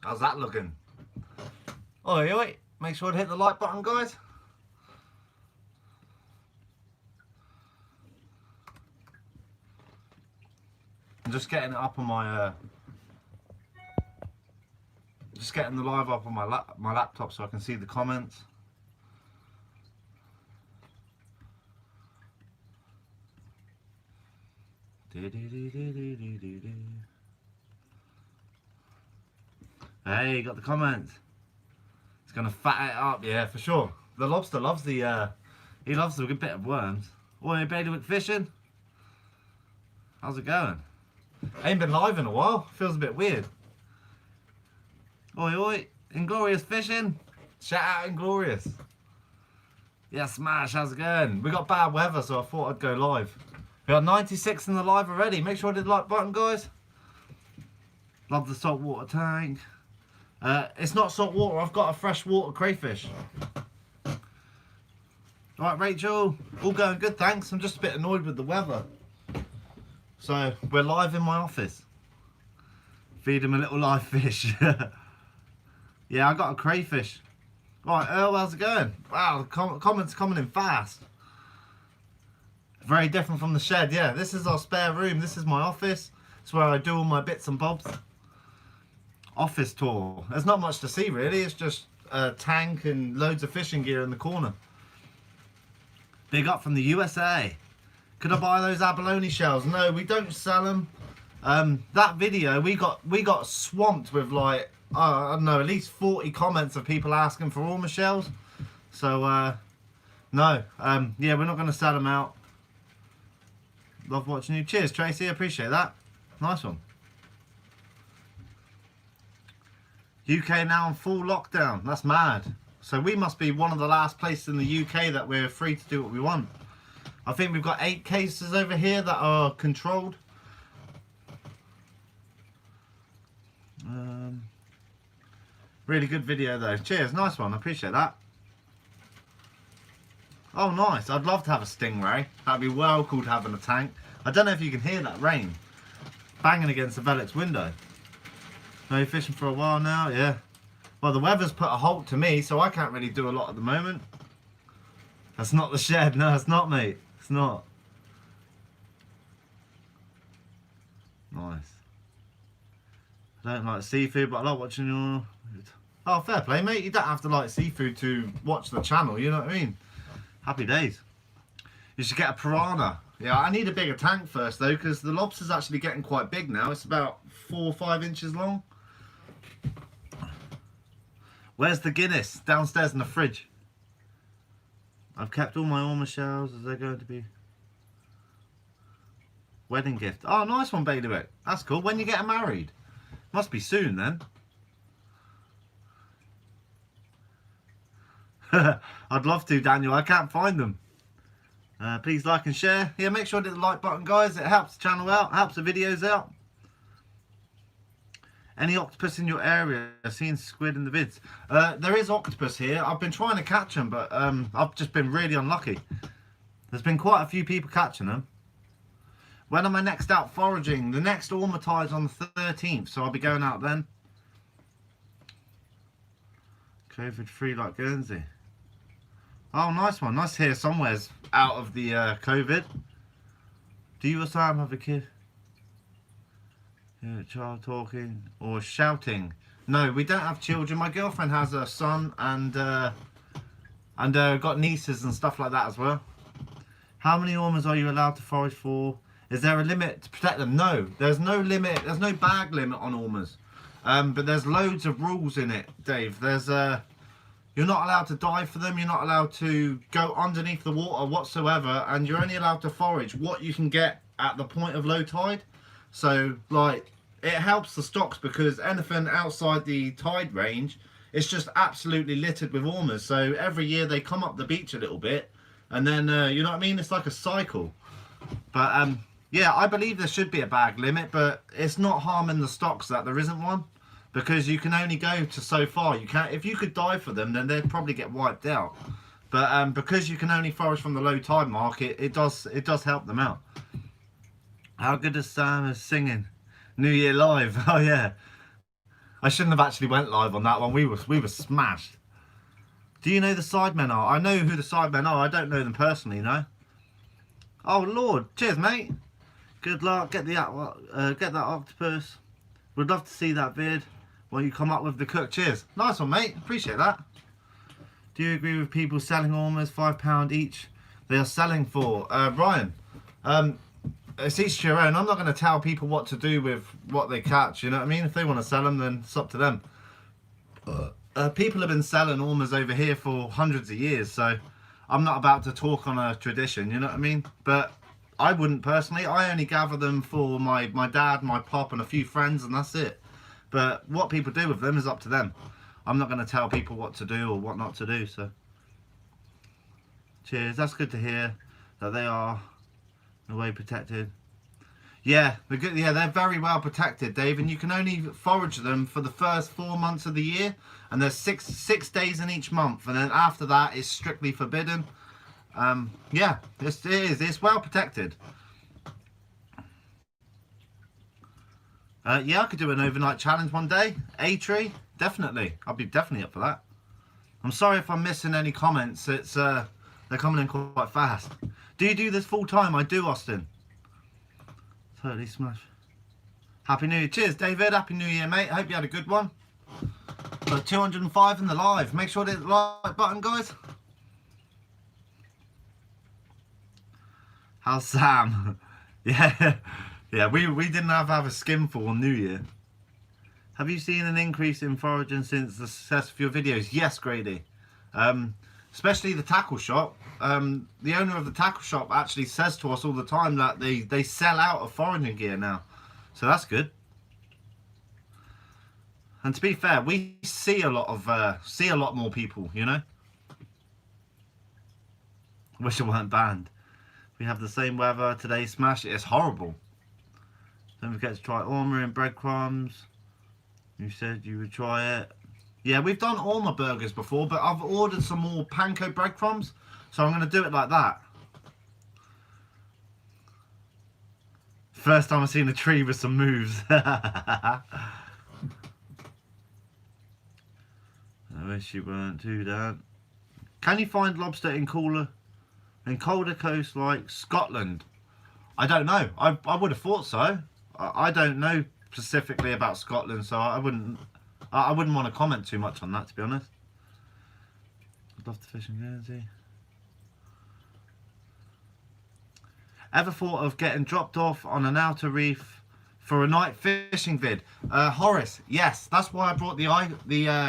How's that looking? Oi, oi. Make sure to hit the like button, guys. I'm just getting it up on my just getting the live up on my laptop so I can see the comments. Hey, got the comments. It's gonna fatten it up, yeah, for sure. The lobster loves the he loves a good bit of worms. Oi, bailiwick fishing. How's it going? I ain't been live in a while. Feels a bit weird. Oi, oi. Inglorious fishing. Shout out Inglorious. Yeah, smash. How's it going? We got bad weather, so I thought I'd go live. We got 96 in the live already. Make sure to hit the like button, guys. Love the saltwater tank. It's not salt water. I've got a freshwater crayfish. Alright, Rachel. All going good, thanks. I'm just a bit annoyed with the weather. So, we're live in my office. Feed him a little live fish. Yeah, I got a crayfish. Right, Earl, how's it going? Wow, the comments coming in fast. Very different from the shed, yeah. This is our spare room. This is my office. It's where I do all my bits and bobs. Office tour. There's not much to see, really. It's just a tank and loads of fishing gear in the corner. Big up from the USA. Could I buy those abalone shells? No, we don't sell them. That video, we got swamped with like, I don't know, at least 40 comments of people asking for ormer shells. So, no. Yeah, we're not going to sell them out. Love watching you. Cheers, Tracy. I appreciate that. Nice one. UK now in full lockdown. That's mad. So we must be one of the last places in the UK that we're free to do what we want. I think we've got 8 cases over here that are controlled. Really good video though. Cheers, nice one. I appreciate that. Oh, nice. I'd love to have a stingray. That'd be well cool having a tank. I don't know if you can hear that rain banging against the Velix window. No fishing for a while now, yeah. Well, the weather's put a halt to me, so I can't really do a lot at the moment. That's not the shed. No, it's not, mate. It's not. Nice. I don't like seafood, but I like watching your... Oh, fair play, mate. You don't have to like seafood to watch the channel, you know what I mean? Happy days. You should get a piranha. Yeah, I need a bigger tank first, though, because the lobster's actually getting quite big now. It's about 4 or 5 inches long. Where's the Guinness? Downstairs in the fridge. I've kept all my ormer shells. Is there going to be... Wedding gift. Oh, nice one, bailiwick. That's cool. When you getting married? Must be soon, then. I'd love to, Daniel. I can't find them. Please like and share. Yeah, make sure to hit the like button, guys. It helps the channel out. Helps the videos out. Any octopus in your area? I've seen squid in the vids. There is octopus here. I've been trying to catch them, but I've just been really unlucky. There's been quite a few people catching them. When am I next out foraging? The next ormer tide's on the 13th, so I'll be going out then. COVID free like Guernsey. Oh, nice one. Nice to hear somewhere's out of the COVID. Do you or Sam have a kid? Yeah, child talking or shouting? No, we don't have children. My girlfriend has a son and got nieces and stuff like that as well. How many ormers are you allowed to forage for? Is there a limit to protect them? No, there's no limit. There's no bag limit on ormers. But there's loads of rules in it, Dave. There's you're not allowed to dive for them. You're not allowed to go underneath the water whatsoever, and you're only allowed to forage what you can get at the point of low tide. So, like, it helps the stocks because anything outside the tide range, it's just absolutely littered with ormers. So every year they come up the beach a little bit, and then you know what I mean. It's like a cycle. But yeah, I believe there should be a bag limit, but it's not harming the stocks that there isn't one. Because you can only go to so far. You can't. If you could dive for them, then they'd probably get wiped out. But because you can only forage from the low tide mark, it does help them out. How good is Sam is singing New Year Live? Oh yeah. I shouldn't have actually went live on that one. We were smashed. Do you know the Sidemen are? I know who the Sidemen are. I don't know them personally, no. Oh Lord, cheers, mate. Good luck. Get that octopus. Would love to see that vid. When you come up with the cook. Cheers. Nice one, mate. Appreciate that. Do you agree with people selling almost £5 each? They are selling for Ryan. It's each to your own. I'm not going to tell people what to do with what they catch. You know what I mean? If they want to sell them, then it's up to them. People have been selling ormers over here for hundreds of years, so I'm not about to talk on a tradition. You know what I mean? But I wouldn't personally. I only gather them for my dad, my pop, and a few friends, and that's it. But what people do with them is up to them. I'm not going to tell people what to do or what not to do. So, cheers. That's good to hear that they are in a way protected. Yeah, they're good. Yeah, they're very well protected, Dave. And you can only forage them for the first 4 months of the year, and there's six days in each month, and then after that, it's strictly forbidden. Yeah, it's well protected. Yeah, I could do an overnight challenge one day. A-tree, definitely. I'll be definitely up for that. I'm sorry if I'm missing any comments. It's they're coming in quite fast. Do you do this full time? I do, Austin. Totally smash. Happy New Year. Cheers, David. Happy New Year, mate. Hope you had a good one. Got 205 in the live. Make sure to hit the like button, guys. How's Sam? Yeah. Yeah, we didn't have a skinful on New Year. Have you seen an increase in foraging since the success of your videos? Yes, Grady. Especially the tackle shop. The owner of the tackle shop actually says to us all the time that they sell out of foraging gear now. So that's good. And to be fair, we see a lot more people, you know. Wish it weren't banned. We have the same weather today. Smash it. It's horrible. Don't forget to try ormer and breadcrumbs. You said you would try it. Yeah, we've done ormer burgers before, but I've ordered some more panko breadcrumbs, so I'm going to do it like that. First time I've seen a tree with some moves. I wish you weren't too down. Can you find lobster in colder coasts like Scotland? I don't know. I would have thought so. I don't know specifically about Scotland, so I wouldn't want to comment too much on that, to be honest. I'd love to fish in Guernsey. Ever thought of getting dropped off on an outer reef for a night fishing vid? Horace, yes. That's why I brought the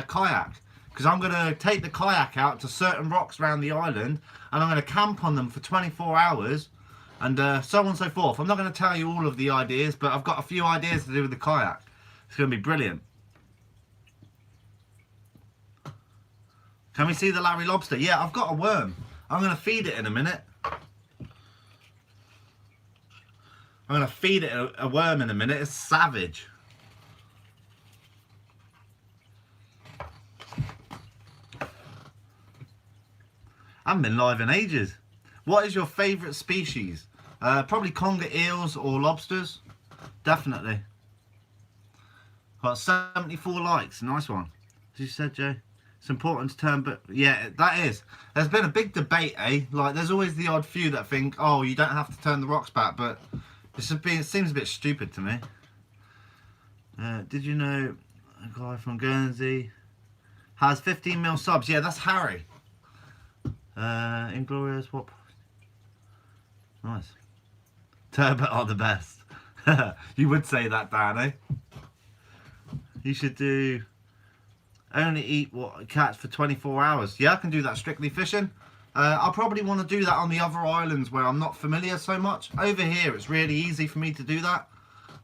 kayak. Because I'm going to take the kayak out to certain rocks around the island, and I'm going to camp on them for 24 hours. And so on and so forth. I'm not going to tell you all of the ideas, but I've got a few ideas to do with the kayak. It's going to be brilliant. Can we see the Larry lobster? Yeah, I've got a worm. I'm going to feed it in a minute. I'm going to feed it a worm in a minute. It's savage. I haven't been live in ages. What is your favourite species? Probably conger eels or lobsters. Definitely. Got 74 likes. Nice one. As you said, Jay. It's important to turn, but yeah, that is. There's been a big debate, eh? Like, there's always the odd few that think, oh, you don't have to turn the rocks back, but it seems a bit stupid to me. Did you know a guy from Guernsey has 15 mil subs? Yeah, that's Harry. Inglorious, what? Nice. Turbot are the best. You would say that, Dan, eh? You should do only eat what catch for 24 hours. Yeah, I can do that strictly fishing. I'll probably want to do that on the other islands where I'm not familiar so much. Over here, it's really easy for me to do that.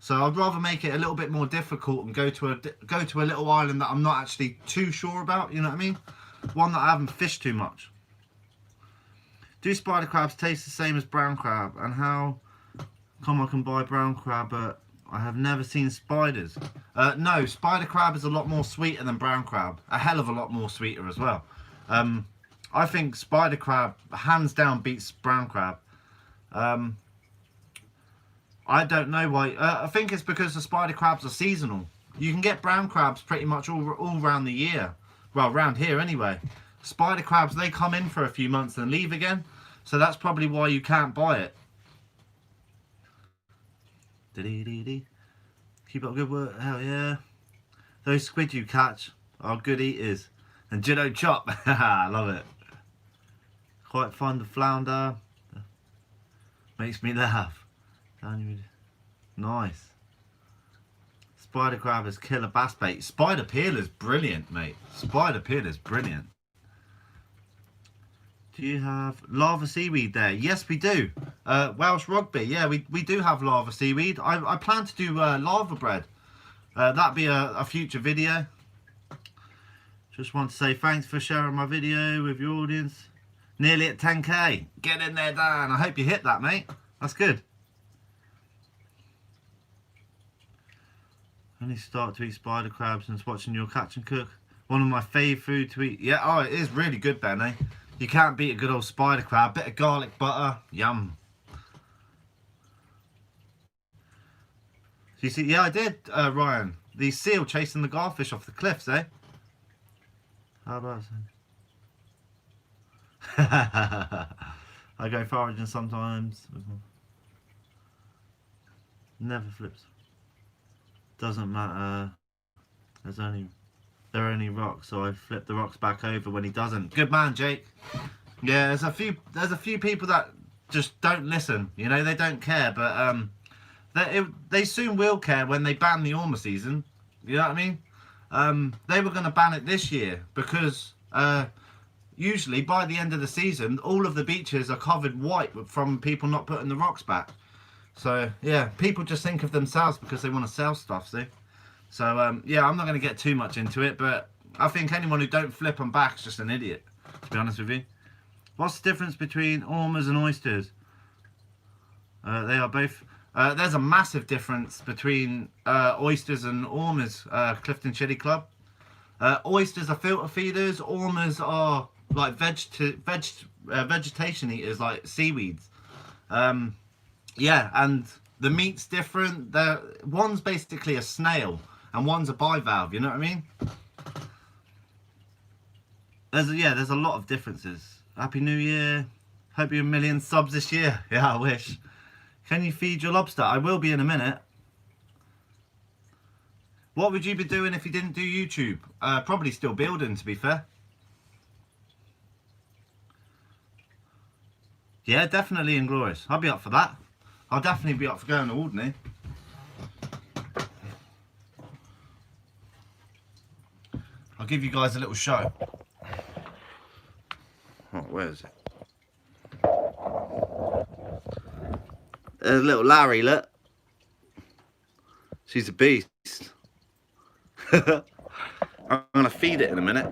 So I'd rather make it a little bit more difficult and go to a little island that I'm not actually too sure about. You know what I mean? One that I haven't fished too much. Do spider crabs taste the same as brown crab? And how come I can buy brown crab but I have never seen spiders? No, spider crab is a lot more sweeter than brown crab. A hell of a lot more sweeter as well. I think spider crab hands down beats brown crab. I don't know why. I think it's because the spider crabs are seasonal. You can get brown crabs pretty much all around the year. Well, around here anyway. Spider crabs, they come in for a few months and leave again. So that's probably why you can't buy it. Keep up good work. Hell yeah. Those squid you catch are good eaters. And Jiddo chop. I love it. Quite fun to flounder. Makes me laugh. Nice. Spider crab is killer bass bait. Spider peeler's brilliant, mate. Spider peeler's brilliant. Do you have lava seaweed there? Yes, we do. Welsh rugby. Yeah, we do have lava seaweed. I plan to do lava bread. That'd be a future video. Just want to say thanks for sharing my video with your audience. Nearly at 10k. Get in there, Dan. I hope you hit that, mate. That's good. Only start to eat spider crabs since watching your catch and cook. One of my fave food to eat. Yeah, oh, it is really good, Ben, eh? You can't beat a good old spider crab. Bit of garlic butter. Yum. You see, yeah, I did, Ryan. The seal chasing the garfish off the cliffs, eh? How about that? I go foraging sometimes. Never flips. Doesn't matter. There are only rocks, so I flip the rocks back over when he doesn't. Good man, Jake. Yeah, there's a few people that just don't listen. You know, they don't care, but they soon will care when they ban the Ormer season. You know what I mean? They were going to ban it this year because usually by the end of the season, all of the beaches are covered white from people not putting the rocks back. So yeah, people just think of themselves because they want to sell stuff, see? So yeah, I'm not going to get too much into it, but I think anyone who don't flip them back is just an idiot, to be honest with you. What's the difference between Ormers and Oysters? They are both... there's a massive difference between Oysters and Ormers, Clifton Chili Club. Oysters are filter feeders, Ormers are like vegetation eaters, like seaweeds. Yeah, and the meat's different. One's basically a snail and one's a bivalve, you know what I mean? There's a lot of differences. Happy New Year. Hope you're a million subs this year. Yeah, I wish. Can you feed your lobster? I will be in a minute. What would you be doing if you didn't do YouTube? Probably still building, to be fair. Yeah, definitely Inglorious. I'll be up for that. I'll definitely be up for going to Alderney. I'll give you guys a little show. Oh, where is it? There's little Larry, look. She's a beast. I'm going to feed it in a minute.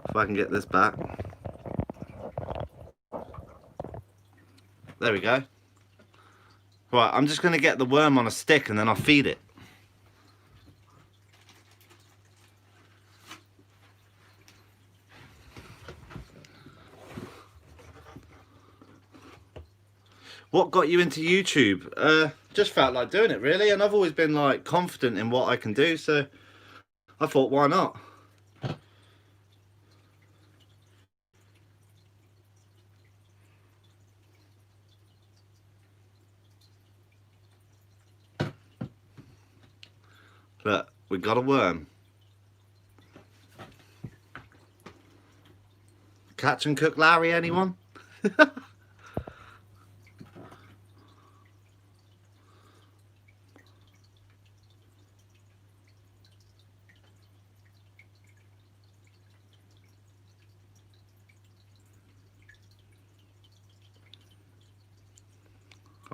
If I can get this back. There we go. Right, I'm just going to get the worm on a stick and then I'll feed it. What got you into YouTube? Just felt like doing it, really, and I've always been like confident in what I can do, so I thought, why not? Look, we got a worm. Catch and cook Larry, anyone?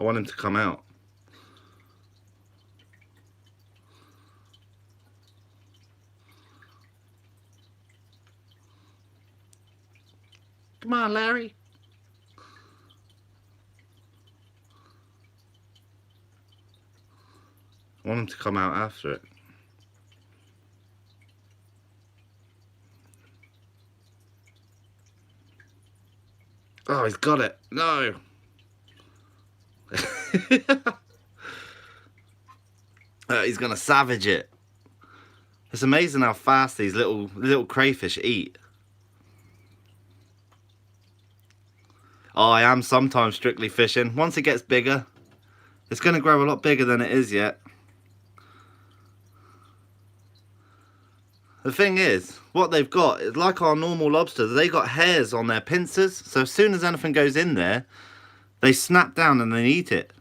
I want him to come out. Come on, Larry. I want him to come out after it. Oh, he's got it. No. He's gonna savage it. It's amazing how fast these little crayfish eat. Oh, I am sometimes strictly fishing. Once it gets bigger, it's gonna grow a lot bigger than it is yet. The thing is, what they've got is like our normal lobsters, they got hairs on their pincers, so as soon as anything goes in there, they snap down and they eat it.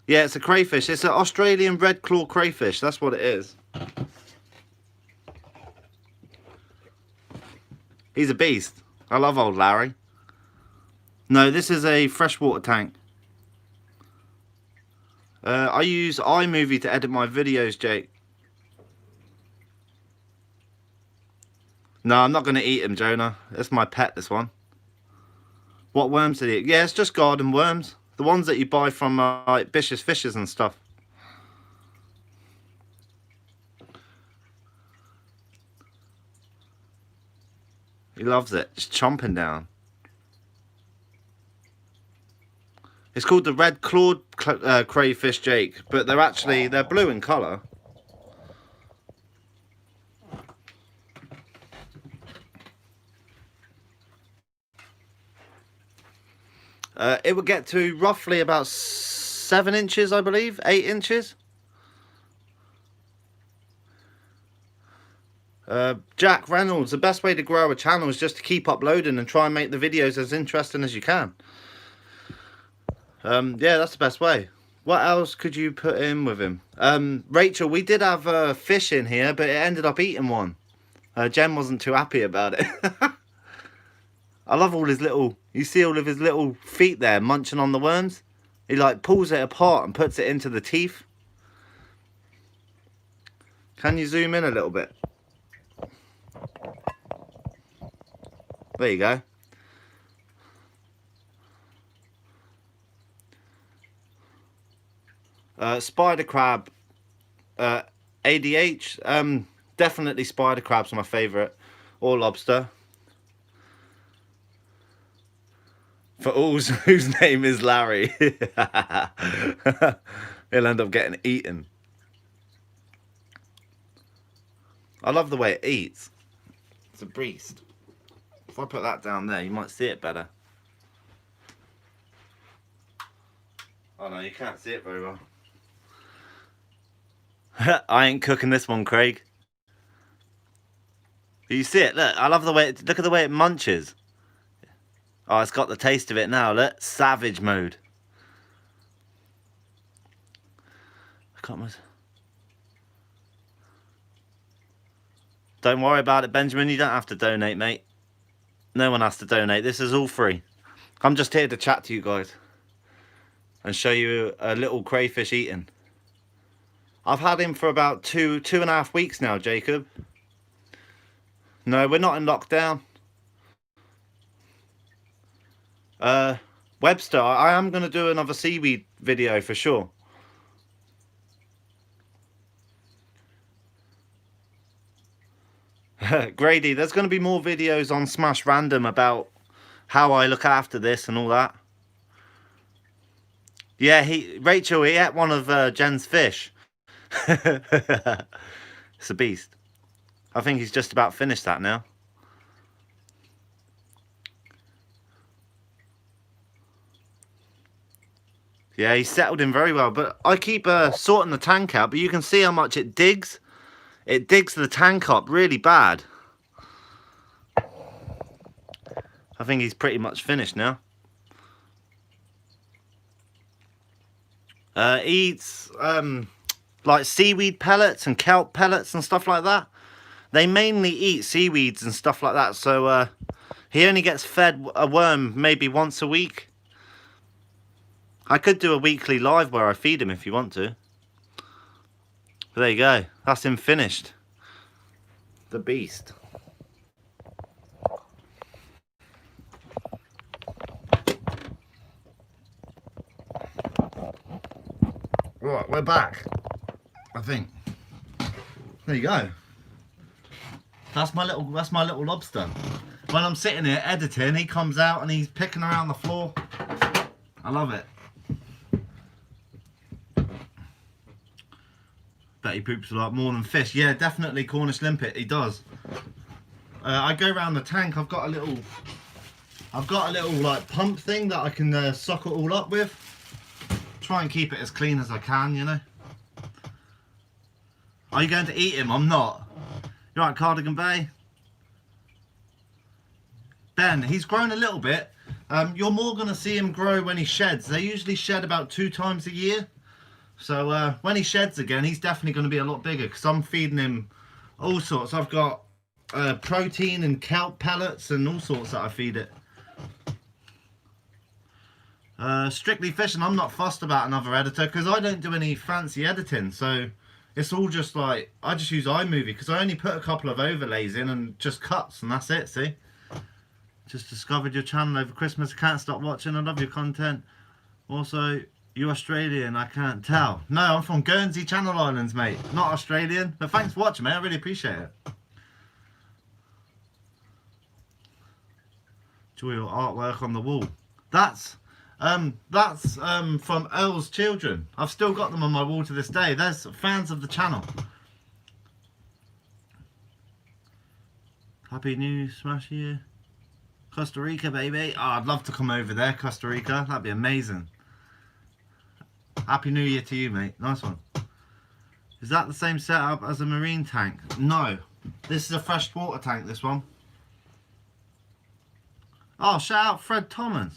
Yeah, it's a crayfish. It's an Australian red clawed crayfish. That's what it is. He's a beast. I love old Larry. No, this is a freshwater tank. I use iMovie to edit my videos, Jake. No, I'm not going to eat him, Jonah. That's my pet, this one. What worms did he eat? Yeah, it's just garden worms. The ones that you buy from like Bishop's Fishes and stuff. He loves it. Just chomping down. It's called the red clawed crayfish, Jake. But they're blue in colour. It would get to roughly about 7 inches, I believe, 8 inches. Jack Reynolds, the best way to grow a channel is just to keep uploading and try and make the videos as interesting as you can. Yeah, that's the best way. What else could you put in with him? Rachel, we did have fish in here, but it ended up eating one. Jen wasn't too happy about it. I love all his little, you see all of his little feet there munching on the worms? He like pulls it apart and puts it into the teeth. Can you zoom in a little bit? There you go. Spider crab, ADH, definitely spider crabs are my favourite, or lobster. For all whose name is Larry. He'll end up getting eaten. I love the way it eats. It's a beast. If I put that down there, you might see it better. Oh no, you can't see it very well. I ain't cooking this one, Craig. You see it? Look, I love the way look at the way it munches. Oh, it's got the taste of it now. Look, savage mode. Don't worry about it, Benjamin. You don't have to donate, mate. No one has to donate. This is all free. I'm just here to chat to you guys and show you a little crayfish eating. I've had him for about two and a half weeks now, Jacob. No, we're not in lockdown. Webster, I am going to do another seaweed video for sure. Grady, there's going to be more videos on Smash Random about how I look after this and all that. Yeah, Rachel, he ate one of Jen's fish. It's a beast. I think he's just about finished that now. Yeah, he's settled in very well, but I keep sorting the tank out, but you can see how much it digs. It digs the tank up really bad. I think he's pretty much finished now. He eats like seaweed pellets and kelp pellets and stuff like that. They mainly eat seaweeds and stuff like that, so he only gets fed a worm maybe once a week. I could do a weekly live where I feed him if you want to. But there you go. That's him finished. The beast. Right, we're back. I think. There you go. That's my little lobster. When I'm sitting here editing, he comes out and he's picking around the floor. I love it. Bet he poops a lot more than fish. Yeah, definitely Cornish limpet. He does. I go around the tank. I've got a little like pump thing that I can suck it all up with. Try and keep it as clean as I can, you know. Are you going to eat him? I'm not. You right, Cardigan Bay? Ben, he's grown a little bit. You're more going to see him grow when he sheds. They usually shed about 2 times a year. So when he sheds again, he's definitely going to be a lot bigger because I'm feeding him all sorts. I've got protein and kelp pellets and all sorts that I feed it. Strictly fishing, I'm not fussed about another editor because I don't do any fancy editing. So it's all just like, I just use iMovie because I only put a couple of overlays in and just cuts and that's it, see? Just discovered your channel over Christmas. I can't stop watching. I love your content. Also, you're Australian, I can't tell. No, I'm from Guernsey, Channel Islands, mate. Not Australian. But thanks for watching, mate. I really appreciate it. Enjoy your artwork on the wall. That's from Earl's Children. I've still got them on my wall to this day. There's fans of the channel. Happy New Smash Year. Costa Rica, baby. Oh, I'd love to come over there, Costa Rica. That'd be amazing. Happy New Year to you, mate. Nice one. Is that the same setup as a marine tank? No. This is a freshwater tank, this one. Oh, shout out Fred Thomas.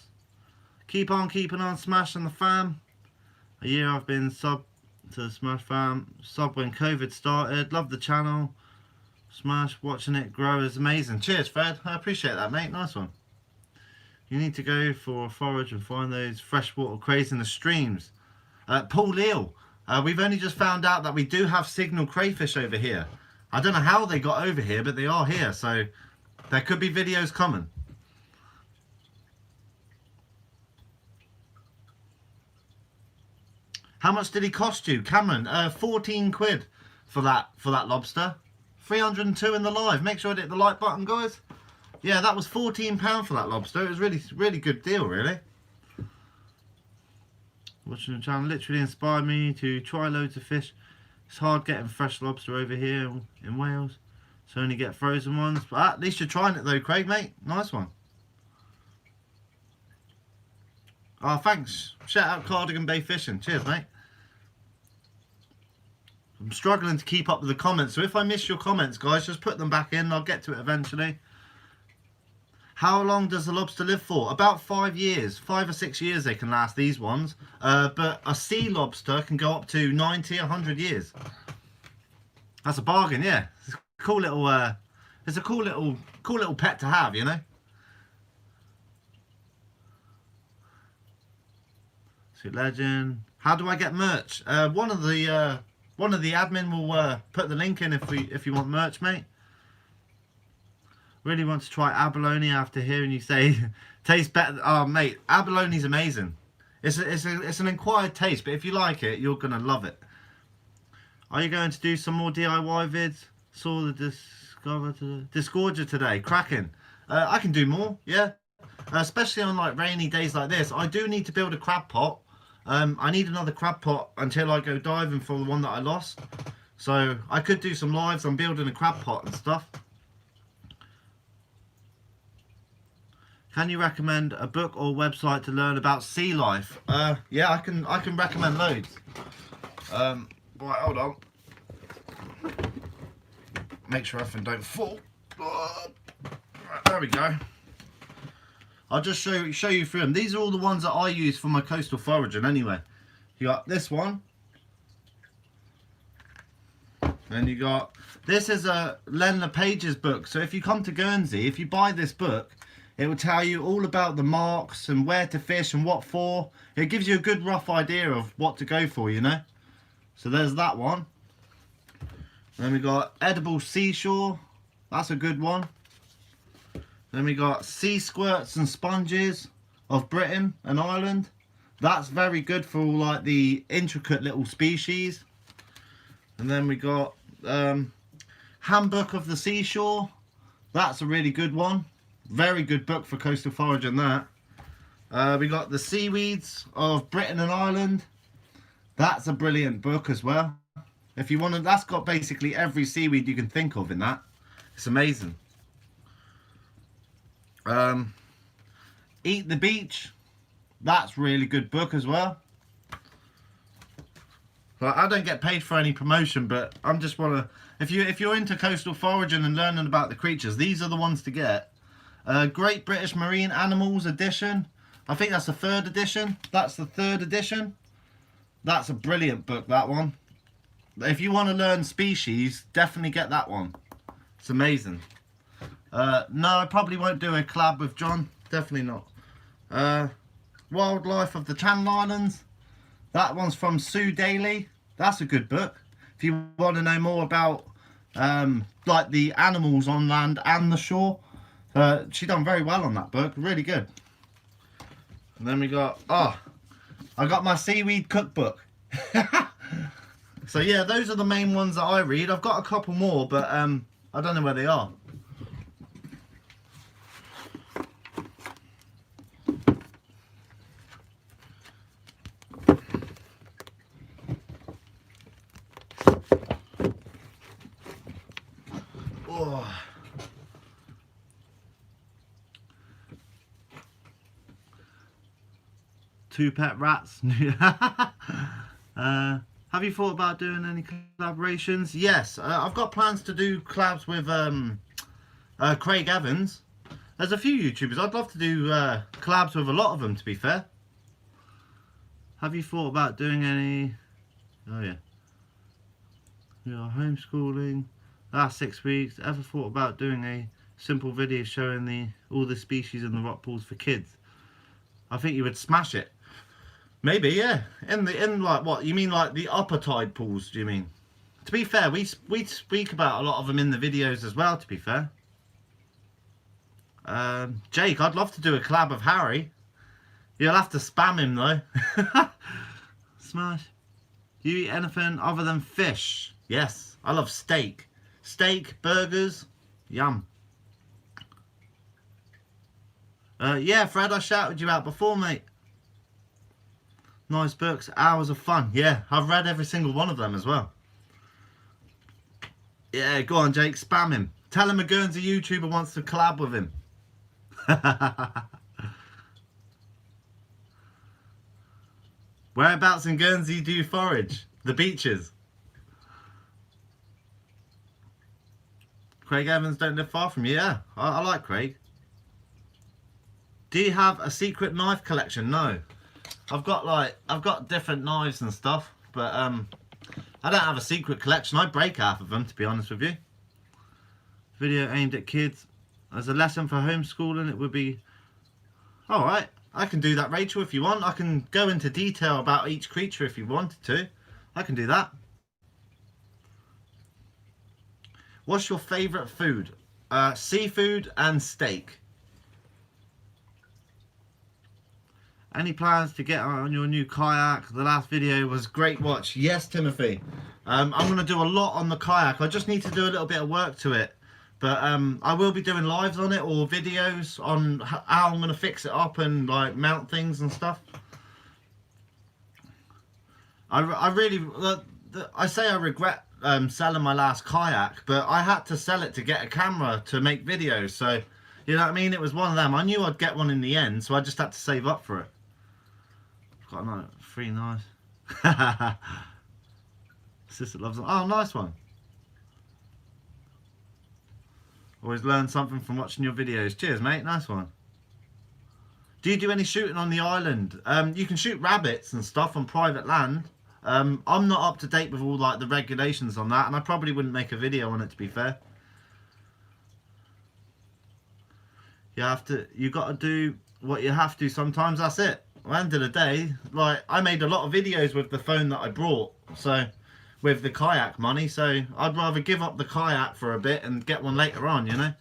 Keep on keeping on, smashing the fam. A year I've been sub to the Smash fam. Sub when COVID started. Love the channel. Smash, watching it grow is amazing. Cheers, Fred. I appreciate that, mate. Nice one. You need to go for a forage and find those freshwater crays in the streams. Paul Leal, we've only just found out that we do have signal crayfish over here. I don't know how they got over here, but they are here. So there could be videos coming. How much did he cost you, Cameron? 14 quid for that lobster. 302 in the live. Make sure to hit the like button, guys. Yeah, that was £14 for that lobster. It was really good deal, really. Watching the channel literally inspired me to try loads of fish. It's hard getting fresh lobster over here in Wales, so only get frozen ones. But at least you're trying it though, Craig, mate. Nice one. Oh, thanks. Shout out Cardigan Bay Fishing. Cheers, mate. I'm struggling to keep up with the comments, so if I miss your comments, guys, just put them back in. I'll get to it eventually. How long does the lobster live for? About 5 years. 5 or 6 years they can last, these ones. But a sea lobster can go up to 90, 100 years. That's a bargain, yeah. It's a cool little, it's a cool little pet to have, you know. Sweet legend. How do I get merch? One of the admin will put the link in if you want merch, mate. Really want to try abalone after hearing you say tastes better. Oh, mate, abalone's amazing. It's an acquired taste, but if you like it, you're gonna love it. Are you going to do some more DIY vids? Saw the Disgorger today. Cracking. I can do more, yeah. Especially on like rainy days like this. I do need to build a crab pot. I need another crab pot until I go diving for the one that I lost. So I could do some lives. I'm building a crab pot and stuff. Can you recommend a book or website to learn about sea life? Yeah, I can recommend loads. Right, hold on. Make sure everything don't fall. Right, there we go. I'll just show you through them. These are all the ones that I use for my coastal foraging anyway. You got this one. Then you got, this is a Len LePage's book. So if you come to Guernsey, if you buy this book, it will tell you all about the marks and where to fish and what for. It gives you a good rough idea of what to go for, you know. So there's that one. Then we got Edible Seashore. That's a good one. Then we got Sea Squirts and Sponges of Britain and Ireland. That's very good for all like the intricate little species. And then we got Handbook of the Seashore. That's a really good one. Very good book for coastal foraging, that. We got The Seaweeds of Britain and Ireland. That's a brilliant book as well. If you want to, that's got basically every seaweed you can think of in that. It's amazing. Eat the Beach. That's really good book as well. Well, I don't get paid for any promotion, but I'm just wanna. If you're into coastal foraging and learning about the creatures, these are the ones to get. Great British Marine Animals edition. I think that's the 3rd edition. That's the 3rd edition. That's a brilliant book, that one. If you want to learn species, definitely get that one. It's amazing. No, I probably won't do a collab with John. Definitely not. Wildlife of the Channel Islands. That one's from Sue Daly. That's a good book. If you want to know more about like the animals on land and the shore, she done very well on that book. Really good. And then we got, I got my seaweed cookbook. So yeah, those are the main ones that I read. I've got a couple more, but I don't know where they are. Oh. Two pet rats. Have you thought about doing any collaborations? Yes, I've got plans to do collabs with Craig Evans. There's a few YouTubers. I'd love to do collabs with a lot of them, to be fair. Have you thought about doing any... Oh yeah. We are homeschooling. Last 6 weeks. Ever thought about doing a simple video showing all the species in the rock pools for kids? I think you would smash it. Maybe, yeah. In like what you mean, like the upper tide pools? Do you mean? To be fair, we speak about a lot of them in the videos as well. To be fair, Jake, I'd love to do a collab of Harry. You'll have to spam him though. Smash. Do you eat anything other than fish? Yes, I love steak. Steak, burgers, yum. Yeah, Fred, I shouted you out before, mate. Nice books, hours of fun. Yeah, I've read every single one of them as well. Yeah, go on, Jake, spam him. Tell him a Guernsey YouTuber wants to collab with him. Whereabouts in Guernsey do you forage? The beaches. Craig Evans don't live far from you. Yeah, I like Craig. Do you have a secret knife collection? No. I've got different knives and stuff, but I don't have a secret collection. I break half of them, to be honest with you. Video aimed at kids. As a lesson for homeschooling, it would be... Alright, I can do that, Rachel, if you want. I can go into detail about each creature if you wanted to. I can do that. What's your favourite food? Seafood and steak. Any plans to get on your new kayak? The last video was great watch. Yes, Timothy. I'm going to do a lot on the kayak. I just need to do a little bit of work to it. But I will be doing lives on it or videos on how I'm going to fix it up and like mount things and stuff. I say I regret selling my last kayak, but I had to sell it to get a camera to make videos. So, you know what I mean? It was one of them. I knew I'd get one in the end, so I just had to save up for it. Got a 3 nice. Sister loves them. Oh, nice one. Always learn something from watching your videos. Cheers, mate. Nice one. Do you do any shooting on the island? You can shoot rabbits and stuff on private land. I'm not up to date with all like the regulations on that, and I probably wouldn't make a video on it, to be fair. You got to do what you have to sometimes. That's it. At the end of the day, like I made a lot of videos with the phone that I brought, so with the kayak money, so I'd rather give up the kayak for a bit and get one later on, you know,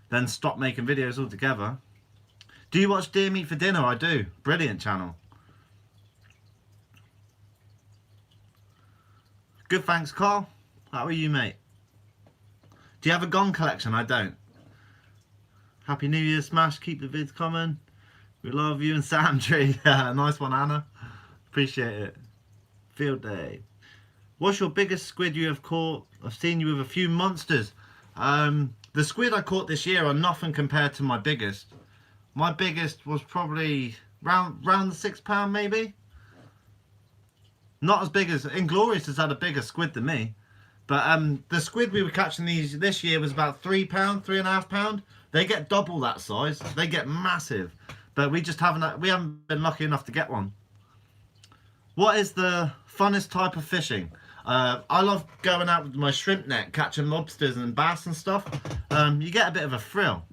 than stop making videos altogether. Do you watch Deer Meat for Dinner? I do. Brilliant channel. Good, thanks, Carl. How are you, mate? Do you have a gong collection? I don't. Happy New Year, Smash. Keep the vids coming. We love you and Sam Tree. Nice one, Anna. Appreciate it. Field day. What's your biggest squid you have caught? I've seen you with a few monsters. The squid I caught this year are nothing compared to my biggest. My biggest was probably round the £6 maybe. Not as big as Inglorious has had a bigger squid than me. But the squid we were catching this year was about £3, £3.5. They get double that size. They get massive. But we haven't been lucky enough to get one. What is the funnest type of fishing? I love going out with my shrimp net, catching lobsters and bass and stuff. You get a bit of a thrill.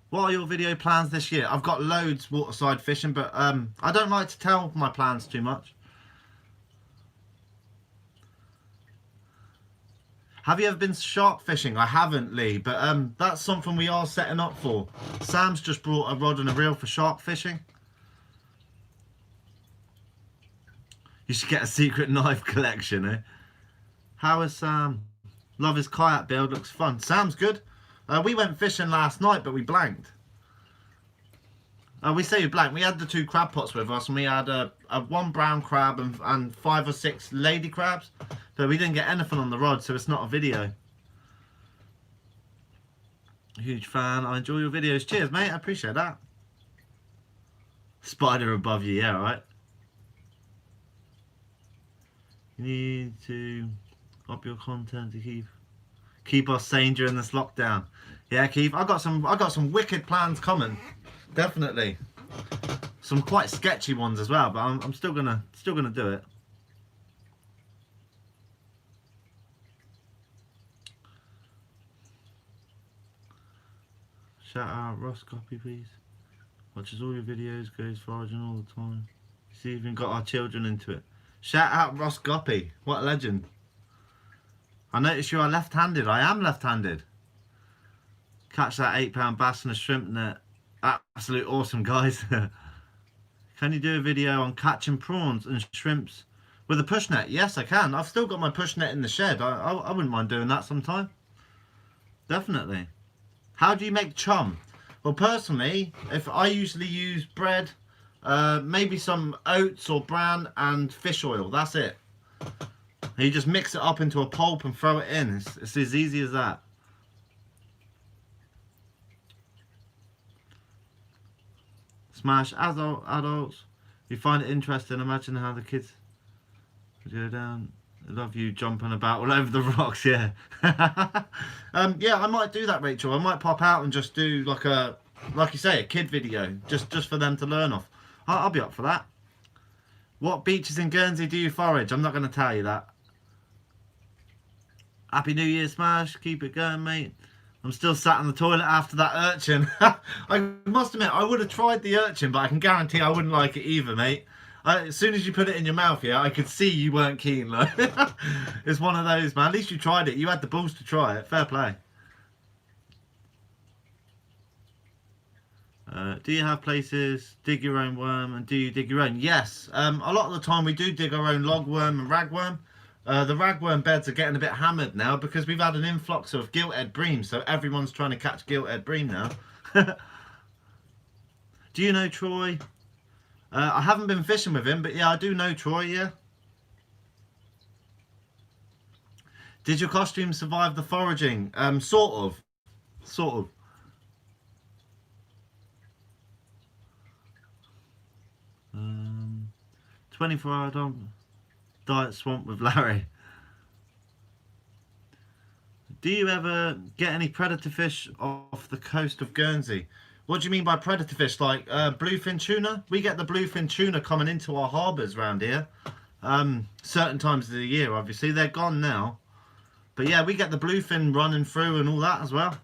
What are your video plans this year? I've got loads waterside fishing, but I don't like to tell my plans too much. Have you ever been shark fishing? I haven't, Lee, but that's something we are setting up for. Sam's just brought a rod and a reel for shark fishing. You should get a secret knife collection, eh? How is Sam? Love his kayak build, looks fun. Sam's good. We went fishing last night, but we blanked. We say we blanked. We had the 2 crab pots with us, and we had one brown crab and 5 or 6 lady crabs. But we didn't get anything on the rod, so it's not a video. Huge fan. I enjoy your videos. Cheers, mate. I appreciate that. Spider above you, yeah, right. You need to up your content to keep us sane during this lockdown. Yeah, Keith, I got some wicked plans coming. Definitely. Some quite sketchy ones as well, but I'm still gonna do it. Shout out Ross Copy, please. Watches all your videos, goes foraging all the time. He's even got our children into it. Shout out Ross Guppy. What a legend. I noticed you are left-handed. I am left-handed. Catch that £8 bass and a shrimp net. Absolute awesome, guys. Can you do a video on catching prawns and shrimps with a push net? Yes, I can. I've still got my push net in the shed. I wouldn't mind doing that sometime. Definitely. How do you make chum? Well, personally, if I usually use bread, maybe some oats or bran and fish oil. That's it. And you just mix it up into a pulp and throw it in. It's as easy as that. Smash adults. You find it interesting. Imagine how the kids would go down. I love you jumping about all over the rocks. Yeah. Yeah, I might do that, Rachel. I might pop out and just do like you say, a kid video, just for them to learn off. I'll be up for that. What beaches in Guernsey do you forage? I'm not going to tell you that. Happy New Year, Smash. Keep it going, mate. I'm still sat in the toilet after that urchin. I must admit, I would have tried the urchin, but I can guarantee I wouldn't like it either, mate. As soon as you put it in your mouth, yeah, I could see you weren't keen. Like. It's one of those, man. At least you tried it. You had the balls to try it. Fair play. Do you have places, dig your own worm, and do you dig your own? Yes. A lot of the time we do dig our own logworm and ragworm. The ragworm beds are getting a bit hammered now because we've had an influx of gilt-edged bream, so everyone's trying to catch gilt-edged bream now. Do you know Troy? I haven't been fishing with him, but yeah, I do know Troy, yeah. Did your costume survive the foraging? Sort of. 24-hour diet swamp with Larry. Do you ever get any predator fish off the coast of Guernsey? What do you mean by predator fish? Like bluefin tuna? We get the bluefin tuna coming into our harbours around here. Certain times of the year, obviously. They're gone now. But yeah, we get the bluefin running through and all that as well.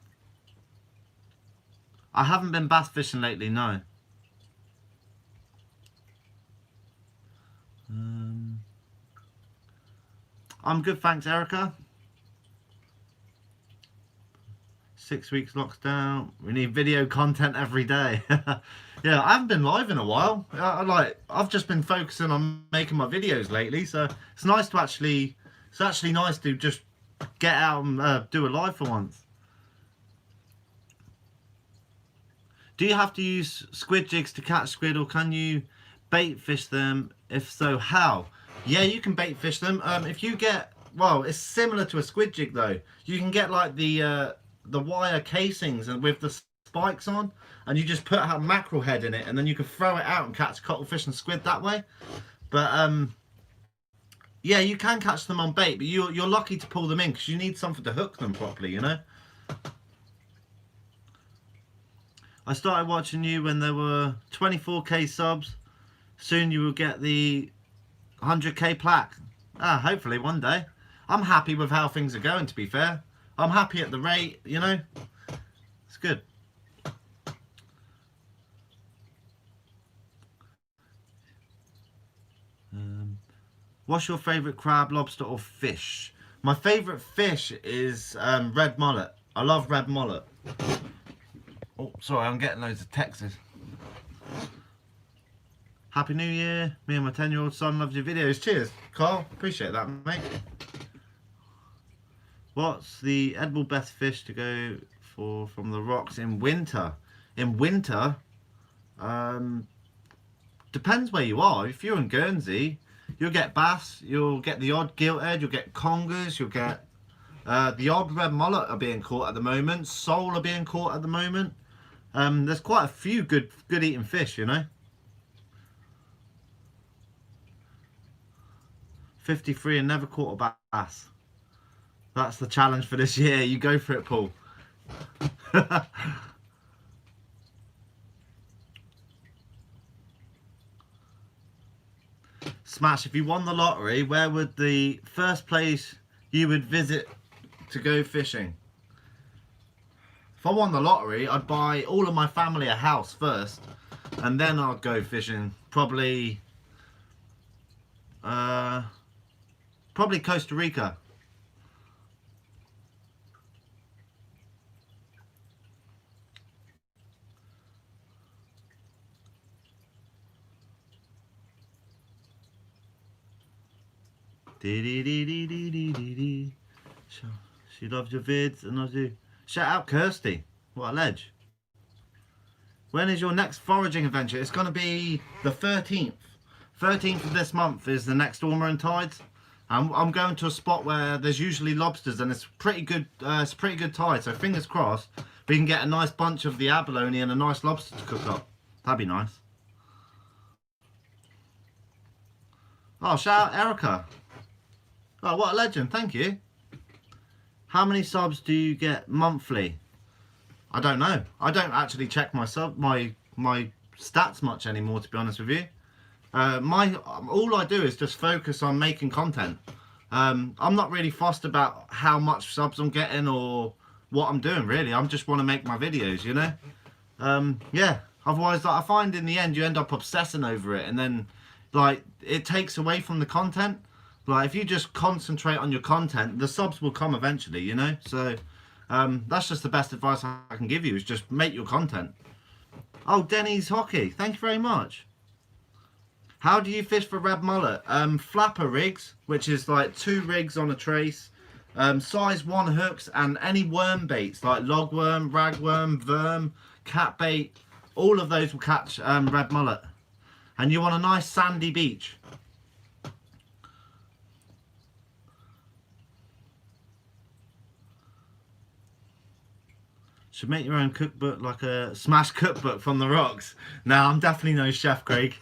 I haven't been bass fishing lately, no. I'm good, thanks, Erica. 6 weeks lockdown. We need video content every day. Yeah, I haven't been live in a while. I've just been focusing on making my videos lately, so it's nice to actually. It's actually nice to just get out and do a live for once. Do you have to use squid jigs to catch squid, or can you bait fish them? If so, how? Yeah, you can bait fish them. If you get, well, it's similar to a squid jig though. You can get like the wire casings and with the spikes on, and you just put a mackerel head in it, and then you can throw it out and catch cuttlefish and squid that way. But yeah, you can catch them on bait, but you're lucky to pull them in because you need something to hook them properly, you know. I started watching you when there were 24k subs. Soon you will get the 100k plaque. Hopefully one day. I'm happy with how things are going, to be fair. I'm happy at the rate, you know. It's good. What's your favourite crab, lobster or fish? My favourite fish is red mullet. I love red mullet. Oh, sorry, I'm getting loads of texts. Happy New Year. Me and my 10-year-old son loves your videos. Cheers, Carl. Appreciate that, mate. What's the edible best fish to go for from the rocks in winter? In winter, depends where you are. If you're in Guernsey, you'll get bass, you'll get the odd gilt edge, you'll get congers, you'll get the odd red mullet are being caught at the moment. Sole are being caught at the moment. There's quite a few good eating fish, you know. 53 and never caught a bass. That's the challenge for this year. You go for it, Paul. Smash, if you won the lottery, where would the first place you would visit to go fishing? If I won the lottery, I'd buy all of my family a house first, and then I'd go fishing. Probably Costa Rica. She loves your vids and I do. Shout out Kirsty. What a ledge. When is your next foraging adventure? It's going to be the 13th. 13th of this month is the next Ormer and Tides. I'm going to a spot where there's usually lobsters and it's pretty good. It's pretty good tide. So fingers crossed we can get a nice bunch of the abalone and a nice lobster to cook up. That'd be nice. Oh, shout out Erica. Oh, what a legend. Thank you. How many subs do you get monthly? I don't know. I don't actually check my stats much anymore, to be honest with you. All I do is just focus on making content. I'm not really fussed about how much subs I'm getting or what I'm doing, really. I just want to make my videos, you know. Yeah. Otherwise, like, I find in the end you end up obsessing over it, and then like it takes away from the content. Like if you just concentrate on your content, the subs will come eventually, you know. So that's just the best advice I can give you, is just make your content. Oh, Denny's Hockey, thank you very much. How do you fish for red mullet? Flapper rigs, which is like 2 rigs on a trace, size 1 hooks, and any worm baits like logworm, ragworm, worm, cat bait, all of those will catch red mullet. And you want a nice sandy beach. Should make your own cookbook, like a smash cookbook from the rocks. No, I'm definitely no chef, Craig.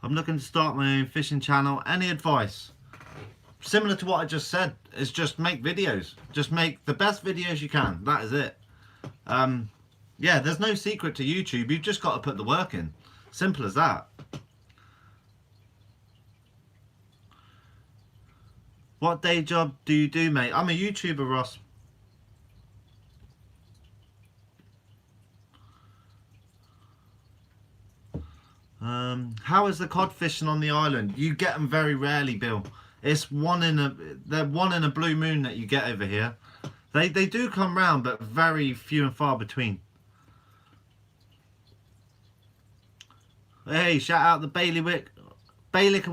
I'm looking to start my own fishing channel. Any advice? Similar to what I just said, is just make videos. Just make the best videos you can. That is it. Yeah, there's no secret to YouTube. You've just got to put the work in. Simple as that. What day job do you do, mate? I'm a YouTuber, Ross. How is the cod fishing on the island? You get them very rarely, Bill. It's they're one in a blue moon that you get over here. They do come round, but very few and far between. Hey, shout out the bailiwick Bailiwick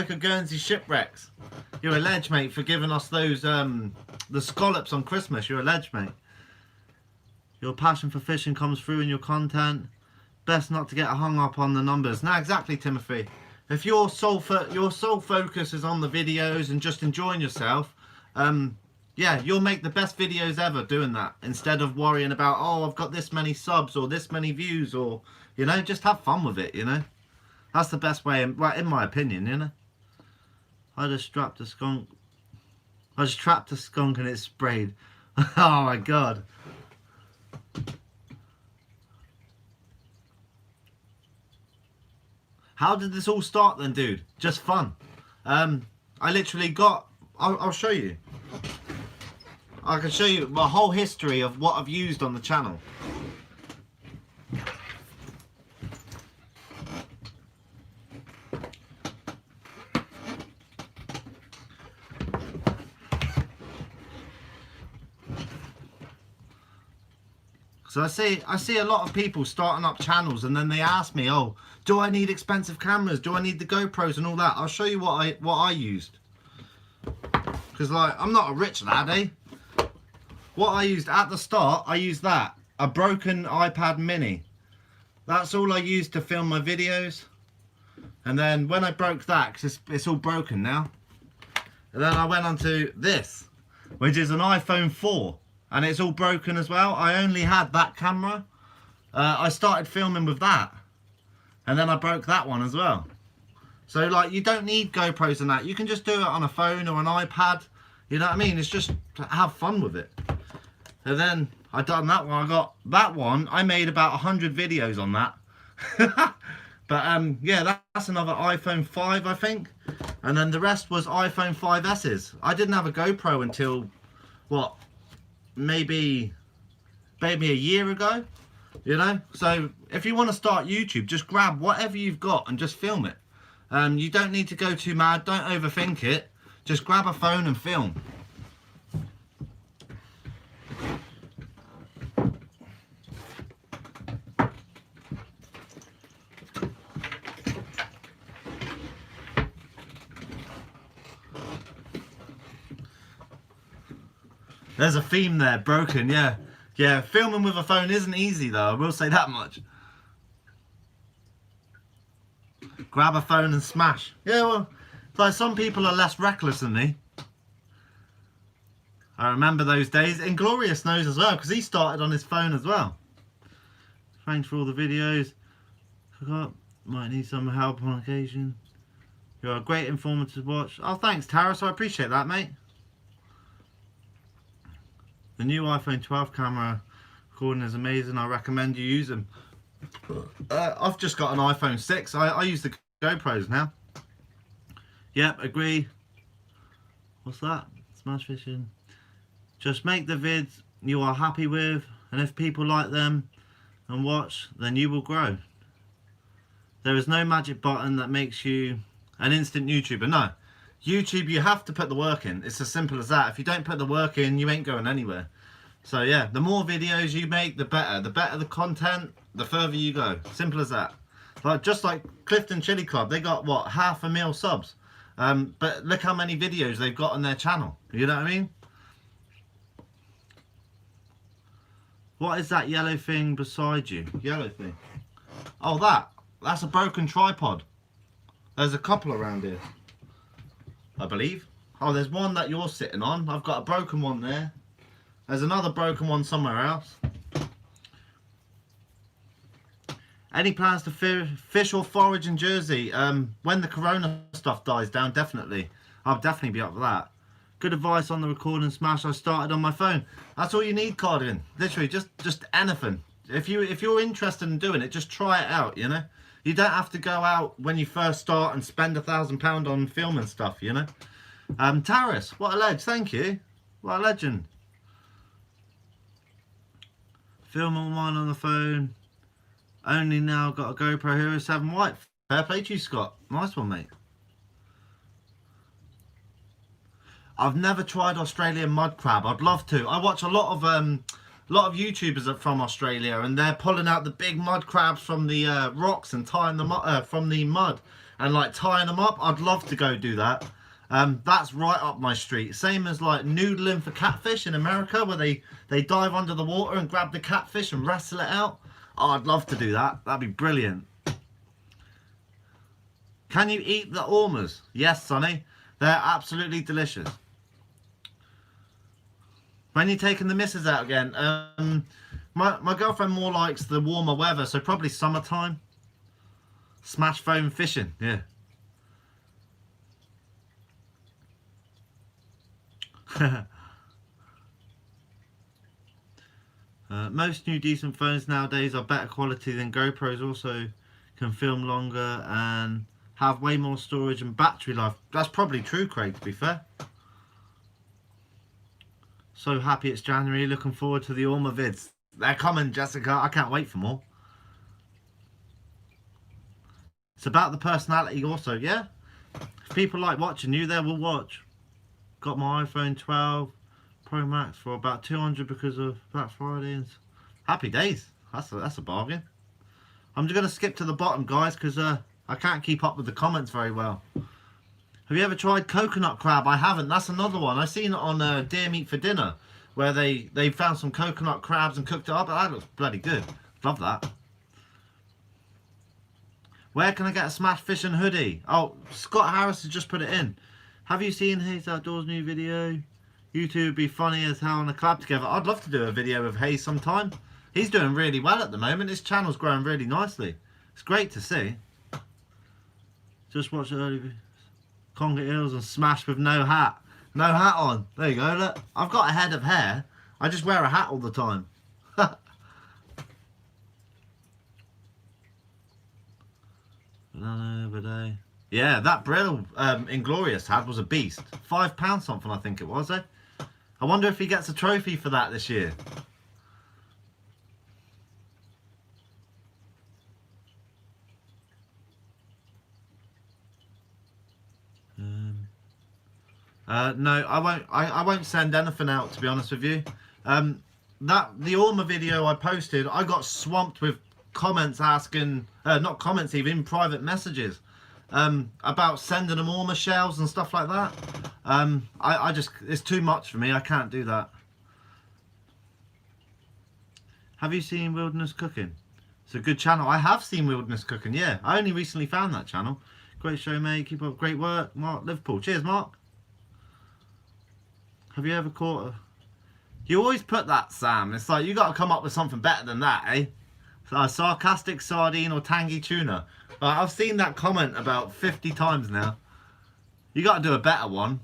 of Guernsey Shipwrecks. You're a ledge, mate, for giving us those, the scallops on Christmas. You're a ledge, mate. Your passion for fishing comes through in your content. Best not to get hung up on the numbers. No, exactly, Timothy. If your sole focus is on the videos and just enjoying yourself, yeah, you'll make the best videos ever doing that. Instead of worrying about, oh, I've got this many subs or this many views, or, you know, just have fun with it, you know. That's the best way, well, in my opinion, you know. I just trapped a skunk. I just trapped a skunk and it sprayed. Oh my god. How did this all start then, dude? Just fun. I literally got... I'll show you. I can show you my whole history of what I've used on the channel. So I see a lot of people starting up channels and then they ask me, oh, do I need expensive cameras? Do I need the GoPros and all that? I'll show you what I used. Because like, I'm not a rich lad, eh? What I used at the start, I used that. A broken iPad mini. That's all I used to film my videos. And then when I broke that, because it's all broken now. And then I went on to this, which is an iPhone 4. And it's all broken as well. I only had that camera. I started filming with that. And then I broke that one as well. So like, you don't need GoPros and that. You can just do it on a phone or an iPad. You know what I mean? It's just to have fun with it. And then I done that one. I got that one. I made about 100 videos on that. But yeah, that's another iPhone 5, I think. And then the rest was iPhone 5S's. I didn't have a GoPro until, what? Maybe a year ago, you know. So if you want to start YouTube, just grab whatever you've got and just film it. You don't need to go too mad, don't overthink it, just grab a phone and film. There's a theme there, broken, yeah. Yeah, filming with a phone isn't easy though, I will say that much. Grab a phone and smash. Yeah, well, like some people are less reckless than me. I remember those days. Inglorious knows as well, because he started on his phone as well. Thanks for all the videos. Forgot, might need some help on occasion. You're a great informer to watch. Oh, thanks, Taris, I appreciate that, mate. The new iPhone 12 camera recording is amazing. I recommend you use them. I've just got an iPhone 6. I use the GoPros now. Yep, agree. What's that? Smash fishing. Just make the vids you are happy with, and if people like them and watch, then you will grow. There is no magic button that makes you an instant YouTuber. No. YouTube, you have to put the work in. It's as simple as that. If you don't put the work in, you ain't going anywhere. So yeah, the more videos you make, the better. The better the content, the further you go. Simple as that. Like, just like Clifton Chili Club, they got, what, 500,000 subs. But look how many videos they've got on their channel. You know what I mean? What is that yellow thing beside you? Yellow thing. Oh, that's a broken tripod. There's a couple around here, I believe. Oh, there's one that you're sitting on. I've got a broken one there. There's another broken one somewhere else. Any plans to fish or forage in Jersey? When the corona stuff dies down, definitely. I'll definitely be up for that. Good advice on the recording smash. I started on my phone. That's all you need, Cardigan. Literally, just anything. If you're interested in doing it, just try it out, you know? You don't have to go out when you first start and spend £1,000 on filming stuff, you know. Taris, what a ledge, thank you. What a legend. Film all mine on the phone. Only now got a GoPro Hero 7 White. Fair play to you, Scott. Nice one, mate. I've never tried Australian mud crab. I'd love to. I watch a lot of YouTubers from Australia, and they're pulling out the big mud crabs from the rocks and tying them up from the mud, and like tying them up. I'd love to go do that. That's right up my street. Same as like noodling for catfish in America, where they dive under the water and grab the catfish and wrestle it out. Oh, I'd love to do that. That'd be brilliant. Can you eat the ormers? Yes, Sonny. They're absolutely delicious. When you taking the missus out again? My girlfriend more likes the warmer weather, so probably summertime. Smash foam fishing, yeah. Most new decent phones nowadays are better quality than GoPros. Also can film longer and have way more storage and battery life. That's probably true, Craig, to be fair. So happy it's January. Looking forward to the Ormer vids. They're coming, Jessica. I can't wait for more. It's about the personality also, yeah? If people like watching you, they will watch. Got my iPhone 12 Pro Max for about 200 because of Black Friday. And happy days. That's a bargain. I'm just going to skip to the bottom, guys, because I can't keep up with the comments very well. Have you ever tried coconut crab? I haven't. That's another one. I seen it on Deer Meat for Dinner, where they found some coconut crabs and cooked it up. That looks bloody good. Love that. Where can I get a Smash Fishing hoodie? Oh, Scott Harris has just put it in. Have you seen Hayes Outdoors' new video? You two would be funny as hell on a collab together. I'd love to do a video with Hayes sometime. He's doing really well at the moment. His channel's growing really nicely. It's great to see. Just watch the early conger eels and smash with no hat. No hat on. There you go, look. I've got a head of hair. I just wear a hat all the time. Banana every day. Yeah, that brill Inglorious had was a beast. £5 something, I think it was, eh? I wonder if he gets a trophy for that this year. No, I won't send anything out, to be honest with you. The Ormer video I posted, I got swamped with comments asking, not comments even, private messages about sending them Ormer shells and stuff like that. I just, it's too much for me. I can't do that. Have you seen Wilderness Cooking? It's a good channel. I have seen Wilderness Cooking, yeah. I only recently found that channel. Great show, mate. Keep up great work. Mark, Liverpool. Cheers, Mark. Have you ever caught a... You always put that, Sam. It's like, you got to come up with something better than that, eh? A sarcastic sardine or tangy tuna. I've seen that comment about 50 times now. You got to do a better one.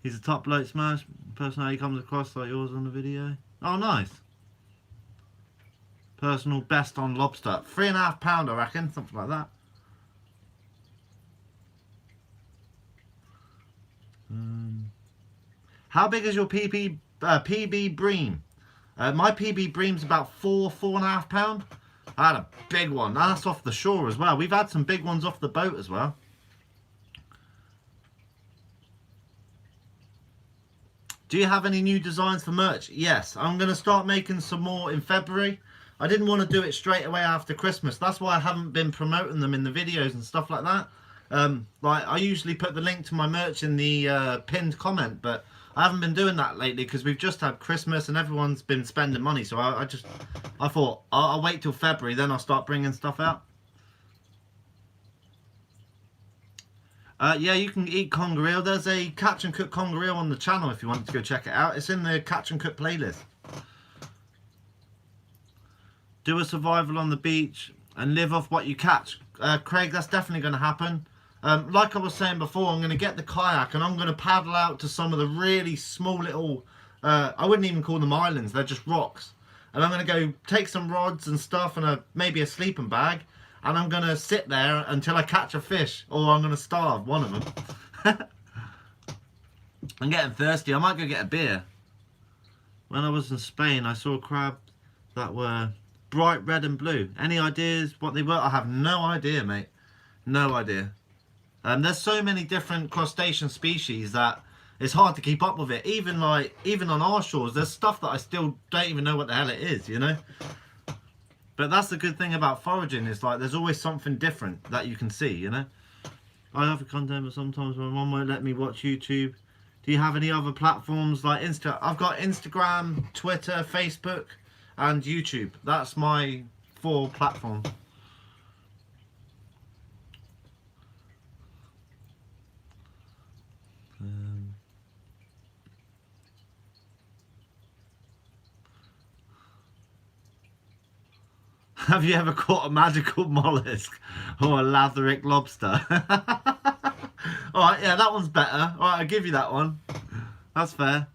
He's a top bloke smash. Personality comes across like yours on the video. Oh, nice. Personal best on lobster. £3.5, I reckon. Something like that. How big is your PB bream? My PB bream's about £4.5. I had a big one. That's off the shore as well. We've had some big ones off the boat as well. Do you have any new designs for merch? Yes, I'm going to start making some more in February. I didn't want to do it straight away after Christmas. That's why I haven't been promoting them in the videos and stuff like that. Like I usually put the link to my merch in the pinned comment, but I haven't been doing that lately because we've just had Christmas and everyone's been spending money. So I thought I'll wait till February, then I'll start bringing stuff out. Yeah, you can eat conger eel. There's a catch and cook conger eel on the channel if you want to go check it out. It's in the catch and cook playlist. Do a survival on the beach and live off what you catch. Craig, that's definitely going to happen. Like I was saying before, I'm going to get the kayak and I'm going to paddle out to some of the really small little, I wouldn't even call them islands, they're just rocks. And I'm going to go take some rods and stuff and maybe a sleeping bag. And I'm going to sit there until I catch a fish, or I'm going to starve, one of them. I'm getting thirsty, I might go get a beer. When I was in Spain, I saw crabs that were bright red and blue. Any ideas what they were? I have no idea, mate. No idea. There's so many different crustacean species that it's hard to keep up with it. Even on our shores, there's stuff that I still don't even know what the hell it is, you know? But that's the good thing about foraging, is like there's always something different that you can see, you know. I love the content, but sometimes my mum won't let me watch YouTube. Do you have any other platforms like Insta? I've got Instagram, Twitter, Facebook, and YouTube. That's my 4 platforms. Have you ever caught a magical mollusk or a latheric lobster? Alright, yeah, that one's better. Alright, I'll give you that one. That's fair.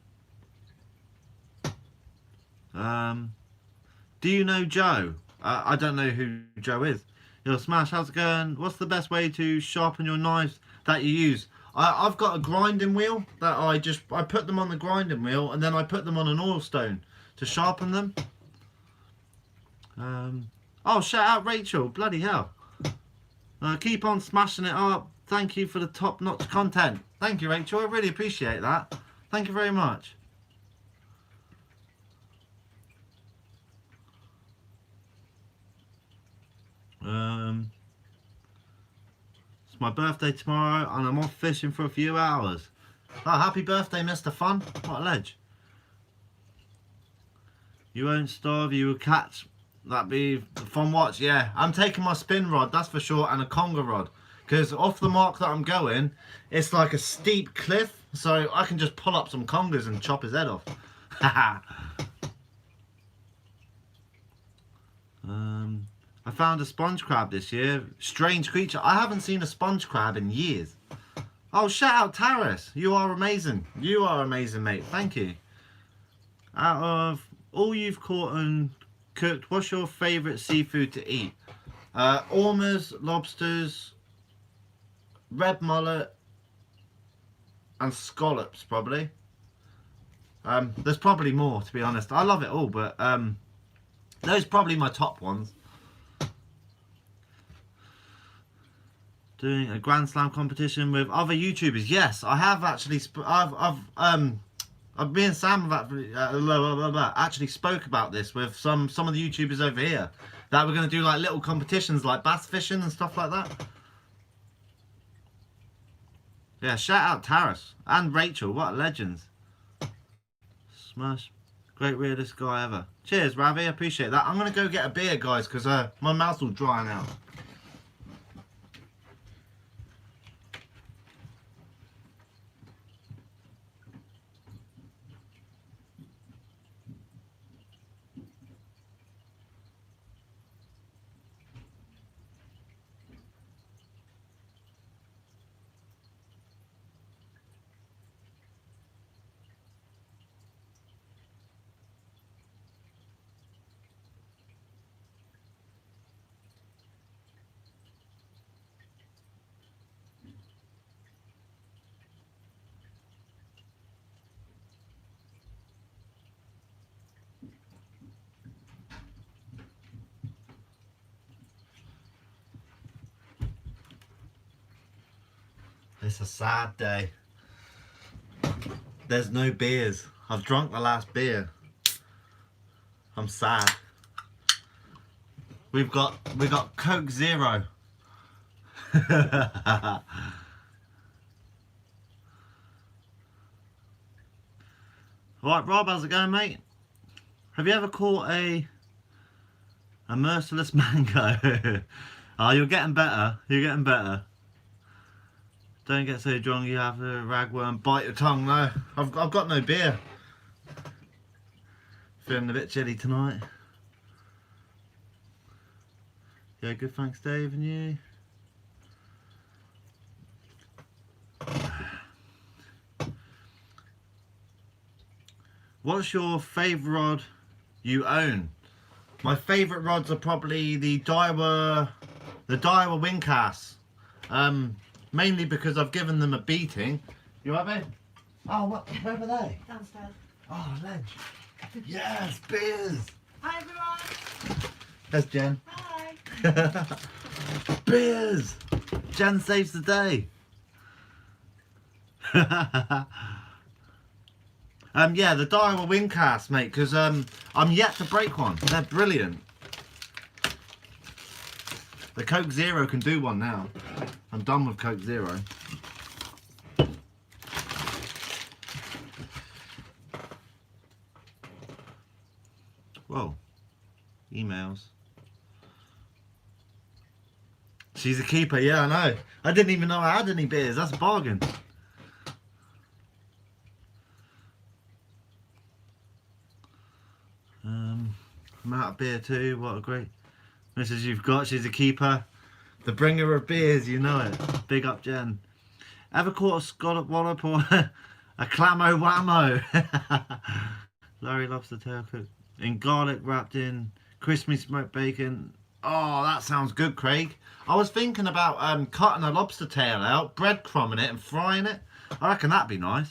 Do you know Joe? I don't know who Joe is. Yo, Smash, how's it going? What's the best way to sharpen your knives that you use? I've got a grinding wheel that I put them on the grinding wheel, and then I put them on an oil stone to sharpen them. Oh, shout out Rachel, bloody hell. Keep on smashing it up. Thank you for the top-notch content. Thank you, Rachel, I really appreciate that. Thank you very much. It's my birthday tomorrow and I'm off fishing for a few hours. Oh, happy birthday, Mr. Fun. What a ledge. You won't starve, you will catch. That'd be a fun watch, yeah. I'm taking my spin rod, that's for sure, and a conger rod. Because off the mark that I'm going, it's like a steep cliff, so I can just pull up some congers and chop his head off. I found a sponge crab this year. Strange creature. I haven't seen a sponge crab in years. Oh, shout out Taris. You are amazing. You are amazing, mate. Thank you. Out of all you've caught and cooked, what's your favourite seafood to eat? Ormers, lobsters, red mullet, and scallops, probably. There's probably more, to be honest. I love it all, but those are probably my top ones. Doing a Grand Slam competition with other YouTubers. Yes, I have actually. Me and Sam have actually spoke about this with some of the YouTubers over here. That we're going to do like little competitions like bass fishing and stuff like that. Yeah, shout out Taris and Rachel. What legends. Smash. Great realist guy ever. Cheers, Ravi. I appreciate that. I'm going to go get a beer, guys, because my mouth's all drying out. It's a sad day. There's no beers. I've drunk the last beer. I'm sad. We got Coke Zero. Right, Rob, how's it going, mate? Have you ever caught a merciless mango? Oh, you're getting better. You're getting better. Don't get so drunk you have to ragworm bite your tongue. No, I've got no beer. Feeling a bit chilly tonight. Yeah, good, thanks Dave, and you? What's your favourite rod you own? My favourite rods are probably the Daiwa Wingcast. Mainly because I've given them a beating. You have it? Oh, what? Where were they? Downstairs. Oh, ledge. Yes, beers. Hi, everyone. There's Jen. Hi. Beers. Jen saves the day. Yeah, the Daiwa Wingcast, mate, because I'm yet to break one. They're brilliant. The Coke Zero can do one now. I'm done with Coke Zero. Whoa. Emails. She's a keeper, yeah, I know. I didn't even know I had any beers. That's a bargain. I'm out of beer too. What a great message you've got. She's a keeper. The bringer of beers, you know it. Big up, Jen. Ever caught a scallop wallop or a clamo whammo? Larry lobster tail cooked in garlic, wrapped in crispy smoked bacon. Oh, that sounds good, Craig. I was thinking about cutting a lobster tail out, breadcrumbing it and frying it. I reckon that'd be nice.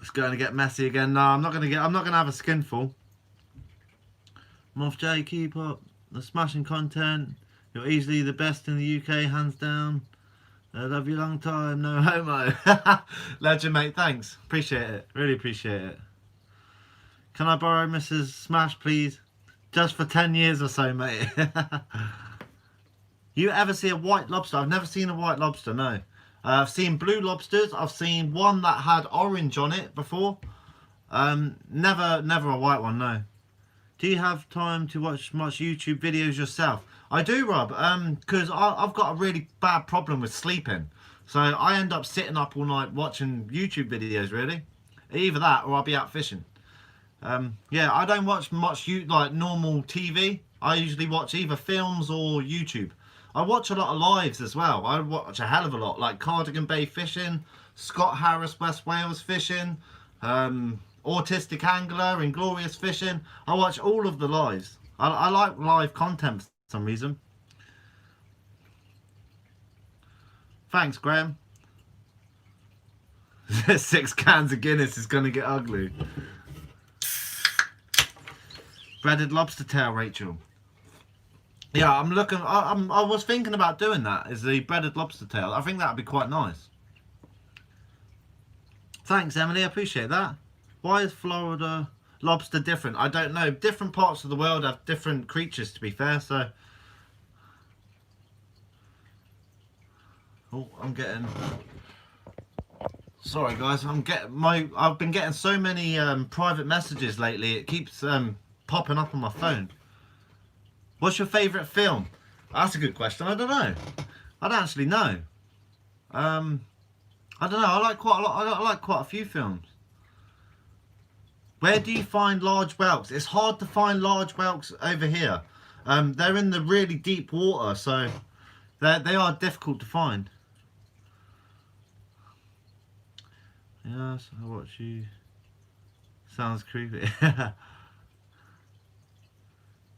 It's going to get messy again. No, I'm not going to have a skinful. Moth J, keep up the smashing content. You're easily the best in the UK, hands down. I love you long time, no homo. Legend, mate, thanks. Appreciate it. Really appreciate it. Can I borrow Mrs. Smash, please? Just for 10 years or so, mate. You ever see a white lobster? I've never seen a white lobster, no. I've seen blue lobsters. I've seen one that had orange on it before. Never a white one, no. Do you have time to watch much YouTube videos yourself? I do, Rob, because I've got a really bad problem with sleeping. So I end up sitting up all night watching YouTube videos, really. Either that or I'll be out fishing. Yeah, I don't watch much like normal TV. I usually watch either films or YouTube. I watch a lot of lives as well. I watch a hell of a lot, like Cardigan Bay Fishing, Scott Harris West Wales Fishing, Autistic Angler, Inglorious Fishing. I watch all of the lives. I like live content for some reason. Thanks, Graham. 6 cans of Guinness is going to get ugly. Breaded lobster tail, Rachel. Yeah, I'm looking. I was thinking about doing that. Is the breaded lobster tail? I think that would be quite nice. Thanks, Emily. I appreciate that. Why is Florida lobster different? I don't know. Different parts of the world have different creatures, to be fair. So, oh, I'm getting. Sorry, guys. I've been getting so many private messages lately. It keeps popping up on my phone. What's your favourite film? That's a good question. I don't know. I don't actually know. I don't know. I like quite a lot. I like quite a few films. Where do you find large whelks? It's hard to find large whelks over here. They're in the really deep water, so they are difficult to find. Yes, I watch you. Sounds creepy.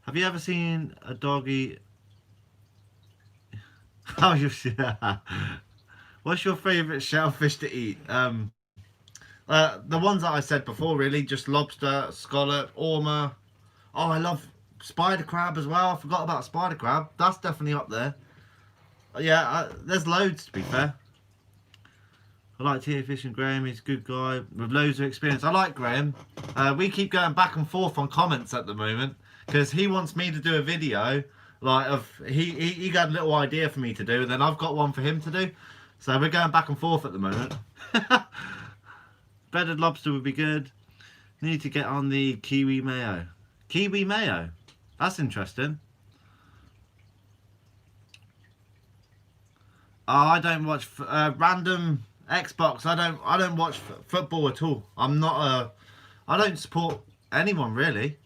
Have you ever seen a doggy? Oh, you What's your favourite shellfish to eat? The ones that I said before, really, just lobster, scallop, ormer. Oh, I love spider crab as well. I forgot about spider crab. That's definitely up there. Yeah, there's loads, to be fair. I like Tia Fishing Graham. He's a good guy with loads of experience. I like Graham. We keep going back and forth on comments at the moment because he wants me to do a video. Like he got a little idea for me to do, and then I've got one for him to do. So we're going back and forth at the moment. Breaded lobster would be good. Need to get on the kiwi mayo. Kiwi mayo. That's interesting. Oh, I don't watch random Xbox. I don't watch football at all. I don't support anyone really.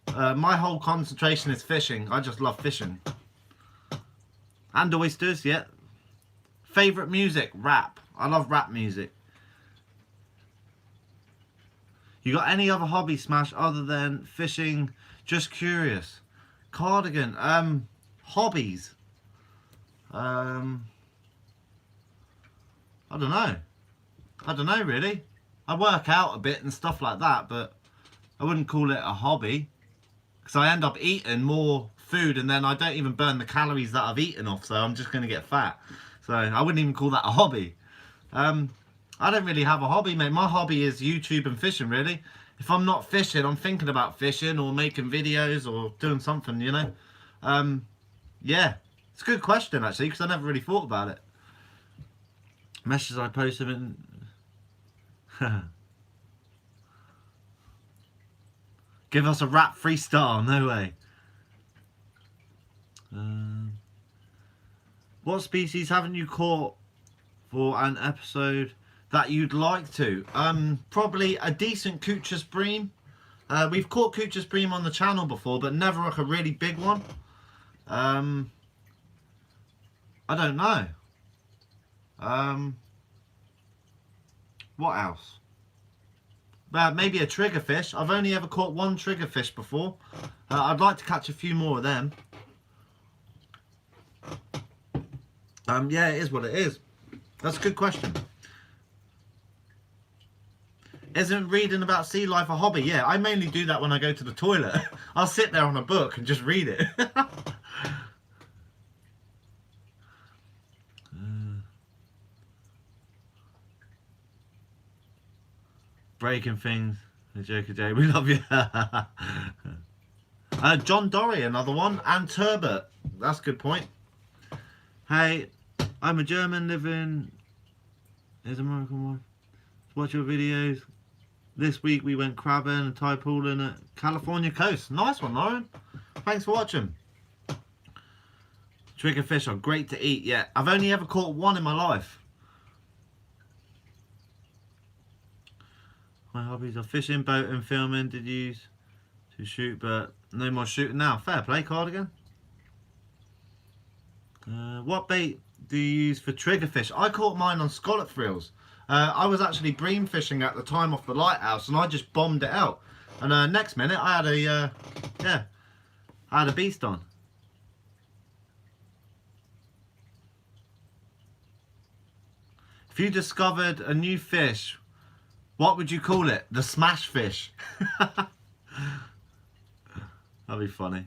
My whole concentration is fishing. I just love fishing. And oysters, yeah. Favourite music? Rap. I love rap music. You got any other hobby, Smash, other than fishing? Just curious. Cardigan. Hobbies. I don't know. I don't know really. I work out a bit and stuff like that, but I wouldn't call it a hobby. Because I end up eating more food and then I don't even burn the calories that I've eaten off, so I'm just going to get fat. So I wouldn't even call that a hobby. I don't really have a hobby, mate. My hobby is YouTube and fishing, really. if I'm not fishing, I'm thinking about fishing or making videos or doing something, you know. Yeah, it's a good question actually, because I never really thought about it. Meshes I post them in. Give us a rap freestyle, no way. What species haven't you caught for an episode that you'd like to? Probably a decent Couch's bream. We've caught Couch's bream on the channel before, but never like a really big one. I don't know. What else? Maybe a triggerfish. I've only ever caught one triggerfish before. I'd like to catch a few more of them. Yeah, it is what it is. That's a good question. Isn't reading about sea life a hobby? Yeah, I mainly do that when I go to the toilet. I'll sit there on a book and just read it. Breaking things. A joke a day. We love you. John Dory, another one. And Turbot. That's a good point. Hey, I'm a German living... Is American wife. Watch your videos. This week we went crabbing and tide pooling at California coast. Nice one, Lauren. Thanks for watching. Triggerfish are great to eat. Yeah, I've only ever caught one in my life. My hobbies are fishing, boating, filming. Did use to shoot, but no more shooting now. Fair play, Cardigan. What bait do you use for triggerfish? I caught mine on scallop reels. I was actually bream fishing at the time off the lighthouse, and I just bombed it out. And next minute, I had a yeah, I had a beast on. If you discovered a new fish, what would you call it? The smash fish. That'd be funny.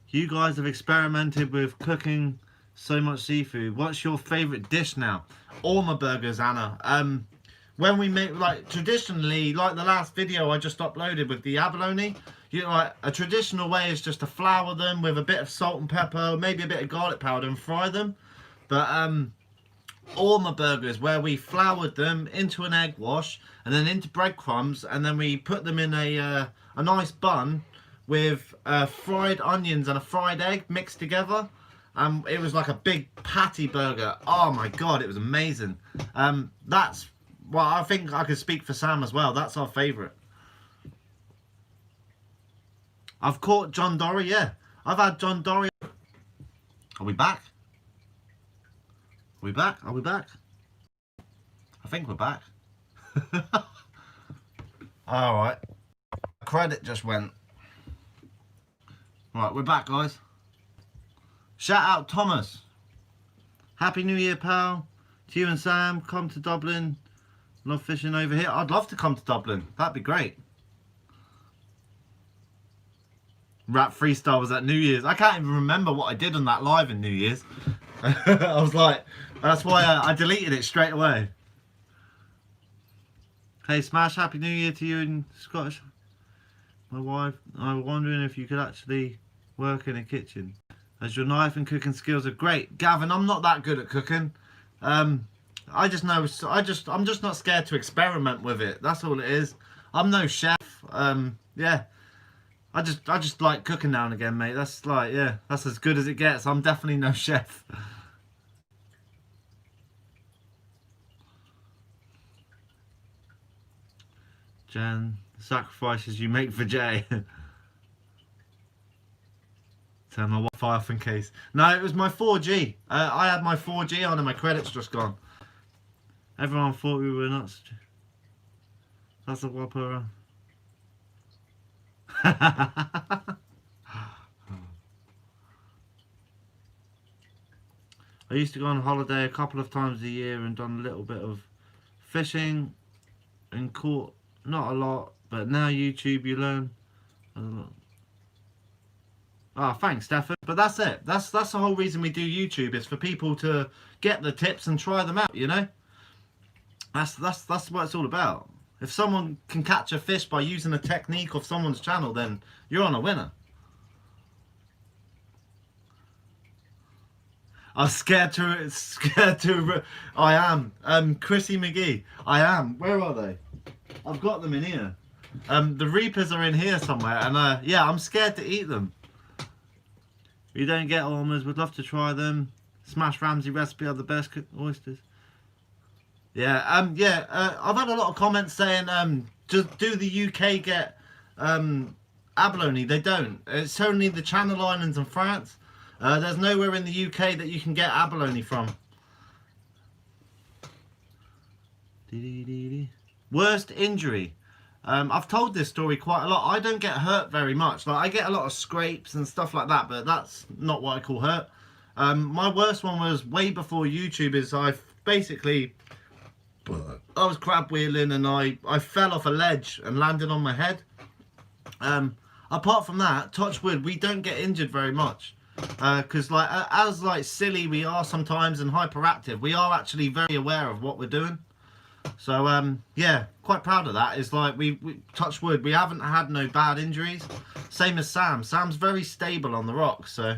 You guys have experimented with cooking so much seafood. What's your favourite dish now? Orma burgers, Anna. When we make, like, traditionally, like the last video I just uploaded with the abalone, you know, like, a traditional way is just to flour them with a bit of salt and pepper, maybe a bit of garlic powder, and fry them. But Orma burgers, where we floured them into an egg wash and then into breadcrumbs, and then we put them in a nice bun with fried onions and a fried egg mixed together. It was like a big patty burger. Oh my god, it was amazing. That's, well, I think I could speak for Sam as well. That's our favourite. I've caught John Dory, yeah. I've had John Dory. Are we back? Are we back? Are we back? I think we're back. Alright. Credit just went. Right, we're back, guys. Shout out Thomas. Happy New Year, pal. To you and Sam. Come to Dublin. Love fishing over here. I'd love to come to Dublin. That'd be great. Rap freestyle was at New Year's. I can't even remember what I did on that live in New Year's. I was like, that's why I deleted it straight away. Hey Smash, Happy New Year to you and Scottish. My wife, I was wondering if you could actually work in a kitchen, as your knife and cooking skills are great. Gavin, I'm not that good at cooking. I just know, I'm just not scared to experiment with it. That's all it is. I'm no chef. Yeah. I just like cooking now and again, mate. That's like, yeah, that's as good as it gets. I'm definitely no chef. Jen, the sacrifices you make for Jay. Turn my Wi-Fi off in case. No, it was my 4G. I had my 4G on and my credit's just gone. Everyone thought we were nuts. That's a whopper. I used to go on holiday a couple of times a year and done a little bit of fishing and caught not a lot, but now YouTube you learn a lot. Oh, thanks Stefan. But that's it. That's the whole reason we do YouTube, is for people to get the tips and try them out, you know. That's what it's all about. If someone can catch a fish by using a technique of someone's channel, then you're on a winner. I'm scared to. I am. Chrissy McGee. I am. Where are they? I've got them in here. The Reapers are in here somewhere, and yeah, I'm scared to eat them. We don't get ormers. Would love to try them. Smash Ramsey recipe are the best oysters. Yeah. I've had a lot of comments saying, do the UK get abalone? They don't. It's only the Channel Islands and France. There's nowhere in the UK that you can get abalone from. Worst injury. I've told this story quite a lot. I don't get hurt very much. Like, I get a lot of scrapes and stuff like that, but that's not what I call hurt. My worst one was way before YouTube. I was crab wheeling and I fell off a ledge and landed on my head. Apart from that, touch wood, we don't get injured very much. Because as silly we are sometimes and hyperactive, we are actually very aware of what we're doing. So yeah, quite proud of that. It's like we touch wood, we haven't had no bad injuries. Same as Sam. Sam's very stable on the rocks. So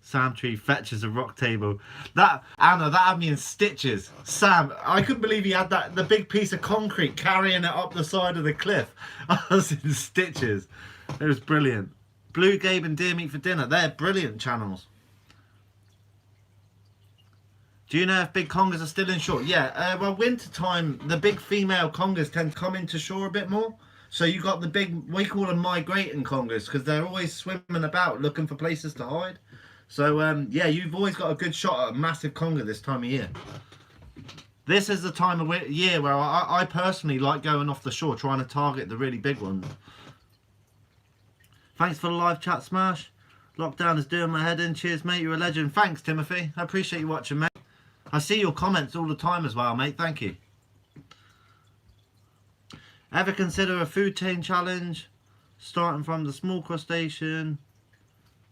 Sam Tree fetches a rock table. That had me in stitches. Sam, I couldn't believe he had the big piece of concrete carrying it up the side of the cliff. I was in stitches. It was brilliant. Blue Gabe and Deer Meat for Dinner. They're brilliant channels. Do you know if big congers are still in shore? Yeah, well, winter time, the big female congers tend to come into shore a bit more. So you got the big, we call them migrating congers, because they're always swimming about looking for places to hide. So yeah, you've always got a good shot at a massive conger this time of year. This is the time of year where I personally like going off the shore, trying to target the really big ones. Thanks for the live chat, Smash. Lockdown is doing my head in. Cheers, mate. You're a legend. Thanks, Timothy. I appreciate you watching, mate. I see your comments all the time as well, mate. Thank you. Ever consider a food chain challenge? Starting from the small crustacean,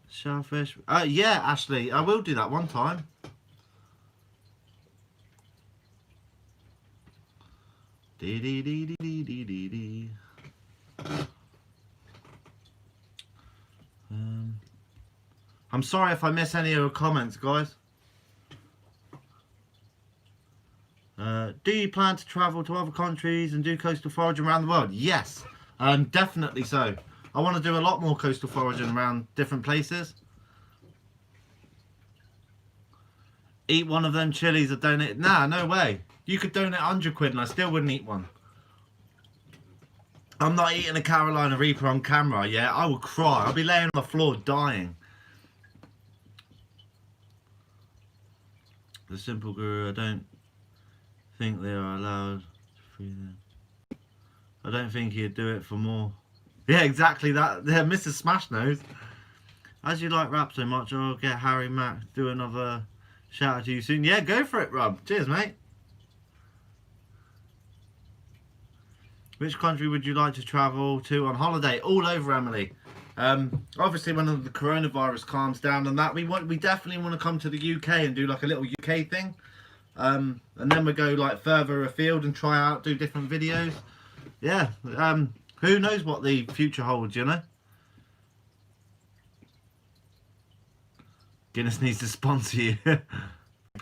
shellfish. Yeah, Ashley. I will do that one time. Dee dee dee dee dee dee dee dee. I'm sorry if I miss any of your comments, guys. Do you plan to travel to other countries and do coastal foraging around the world? Yes, definitely so. I want to do a lot more coastal foraging around different places. Eat one of them chilies or donate. Nah, no way. You could donate 100 quid and I still wouldn't eat one. I'm not eating a Carolina Reaper on camera, yeah? I will cry. I'll be laying on the floor dying. The simple guru, I don't think they are allowed to free them. I don't think he'd do it for more. Yeah, exactly that. Yeah, Mrs. Smash knows. As you like rap so much, I'll get Harry Mack to do another shout out to you soon. Yeah, go for it, Rob. Cheers, mate. Which country would you like to travel to on holiday? All over, Emily. Obviously, when the coronavirus calms down and that, we definitely want to come to the UK and do like a little UK thing. And then we go like further afield and try out, do different videos. Yeah. Who knows what the future holds, you know? Guinness needs to sponsor you.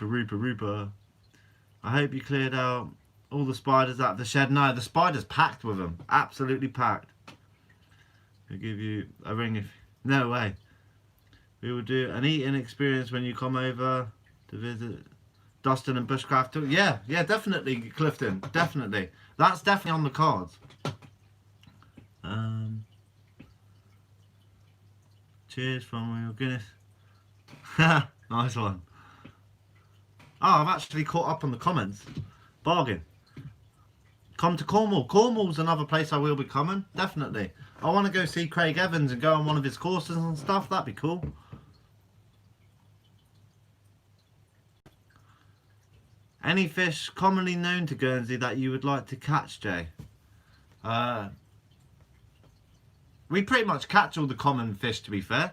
Rooper. I hope you cleared out all the spiders out of the shed. No, the spider's packed with them. Absolutely packed. I'll give you a ring if... No way. We will do an eating experience when you come over to visit Dustin and Bushcraft. Yeah, definitely, Clifton. Definitely. That's definitely on the cards. Cheers from your Guinness. Nice one. Oh, I've actually caught up on the comments. Bargain. Come to Cornwall. Cornwall's another place I will be coming. Definitely. I want to go see Craig Evans and go on one of his courses and stuff. That'd be cool. Any fish commonly known to Guernsey that you would like to catch, Jay? We pretty much catch all the common fish, to be fair.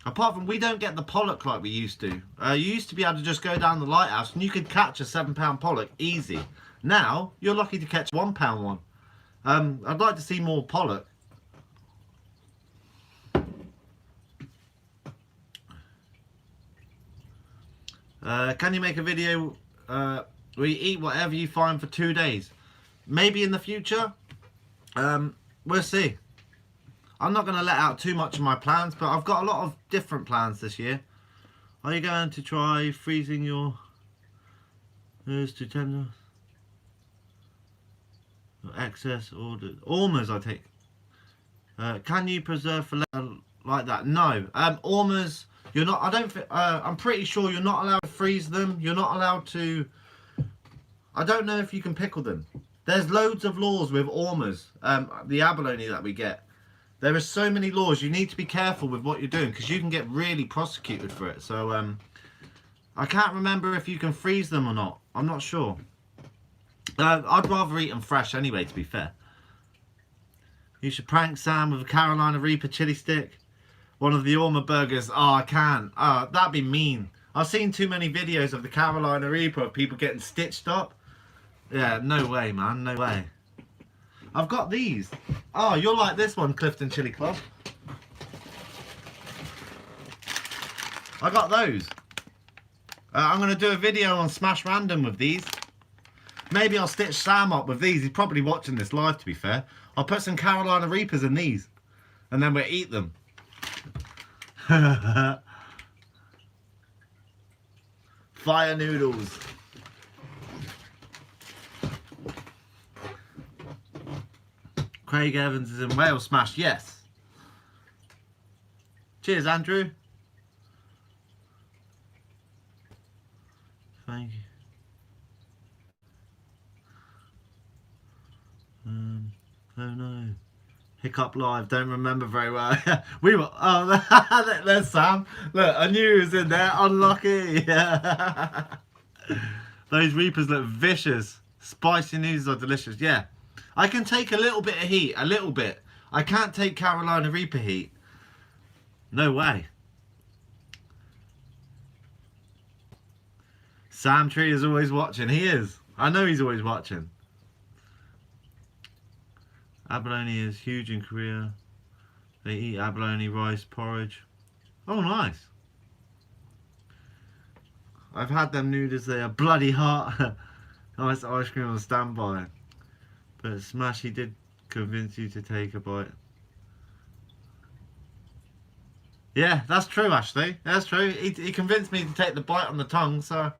Apart from we don't get the pollock like we used to. You used to be able to just go down the lighthouse and you could catch a £7 pollock easy. Now you're lucky to catch £1 one. I'd like to see more pollock. Can you make a video where you eat whatever you find for 2 days? Maybe in the future. We'll see. I'm not going to let out too much of my plans, but I've got a lot of different plans this year. Are you going to try freezing your nose to tender? Or excess ordered ormers, I take. Can you preserve for later like that? No. Ormers, you're not. I don't. I'm pretty sure you're not allowed to freeze them. You're not allowed to. I don't know if you can pickle them. There's loads of laws with ormers. The abalone that we get. There are so many laws. You need to be careful with what you're doing because you can get really prosecuted for it. So I can't remember if you can freeze them or not. I'm not sure. I'd rather eat them fresh anyway, to be fair. You should prank Sam with a Carolina Reaper chili stick. One of the Ormer burgers. Oh, I can't. That'd be mean. I've seen too many videos of the Carolina Reaper of people getting stitched up. Yeah, no way, man. No way. I've got these. Oh, you'll like this one, Clifton Chili Club. I got those. I'm going to do a video on Smash Random with these. Maybe I'll stitch Sam up with these. He's probably watching this live, to be fair. I'll put some Carolina Reapers in these. And then we'll eat them. Fire noodles. Craig Evans is in Wales Smash. Yes. Cheers, Andrew. Thank you. Oh no. Hiccup live. Don't remember very well. We were. Oh, there's Sam. Look, I knew he was in there. Unlucky. Those Reapers look vicious. Spicy noodles are delicious. Yeah. I can take a little bit of heat. A little bit. I can't take Carolina Reaper heat. No way. Sam Tree is always watching. He is. I know he's always watching. Abalone is huge in Korea. They eat abalone, rice, porridge. Oh, nice. I've had them noodles. They are bloody hot. Nice ice cream on standby. But Smashy did convince you to take a bite. Yeah, that's true, Ashley. That's true. He convinced me to take the bite on the tongue, so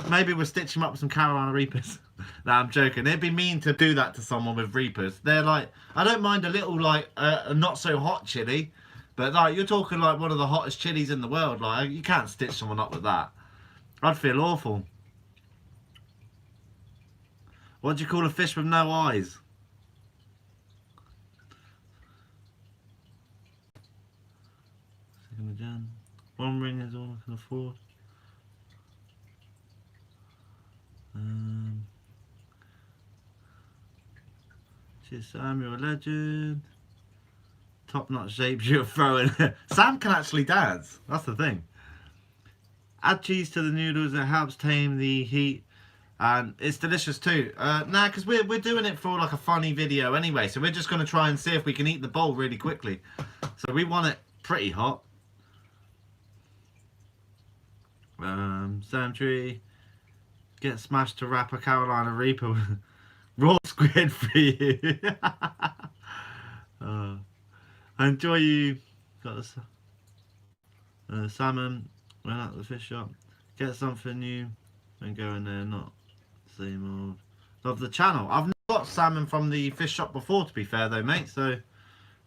maybe we'll stitch him up with some Carolina Reapers. Nah, I'm joking. It'd be mean to do that to someone with Reapers. They're like, I don't mind a little, like, not so hot chili, but like, you're talking like one of the hottest chilies in the world. Like, you can't stitch someone up with that. I'd feel awful. What do you call a fish with no eyes? Second of Jan. One ring is all I can afford. Cheers, Sam, you're a legend. Top notch shapes you're throwing. Sam can actually dance. That's the thing. Add cheese to the noodles. It helps tame the heat. And it's delicious too. Nah, because we're doing it for like a funny video anyway. So we're just going to try and see if we can eat the bowl really quickly. So we want it pretty hot. Sam Tree. Get smashed to wrap a Carolina Reaper with raw squid for you. I enjoy you. Got the salmon. Went out to the fish shop. Get something new and go in there. Not same old. Love the channel. I've not got salmon from the fish shop before, to be fair though, mate. So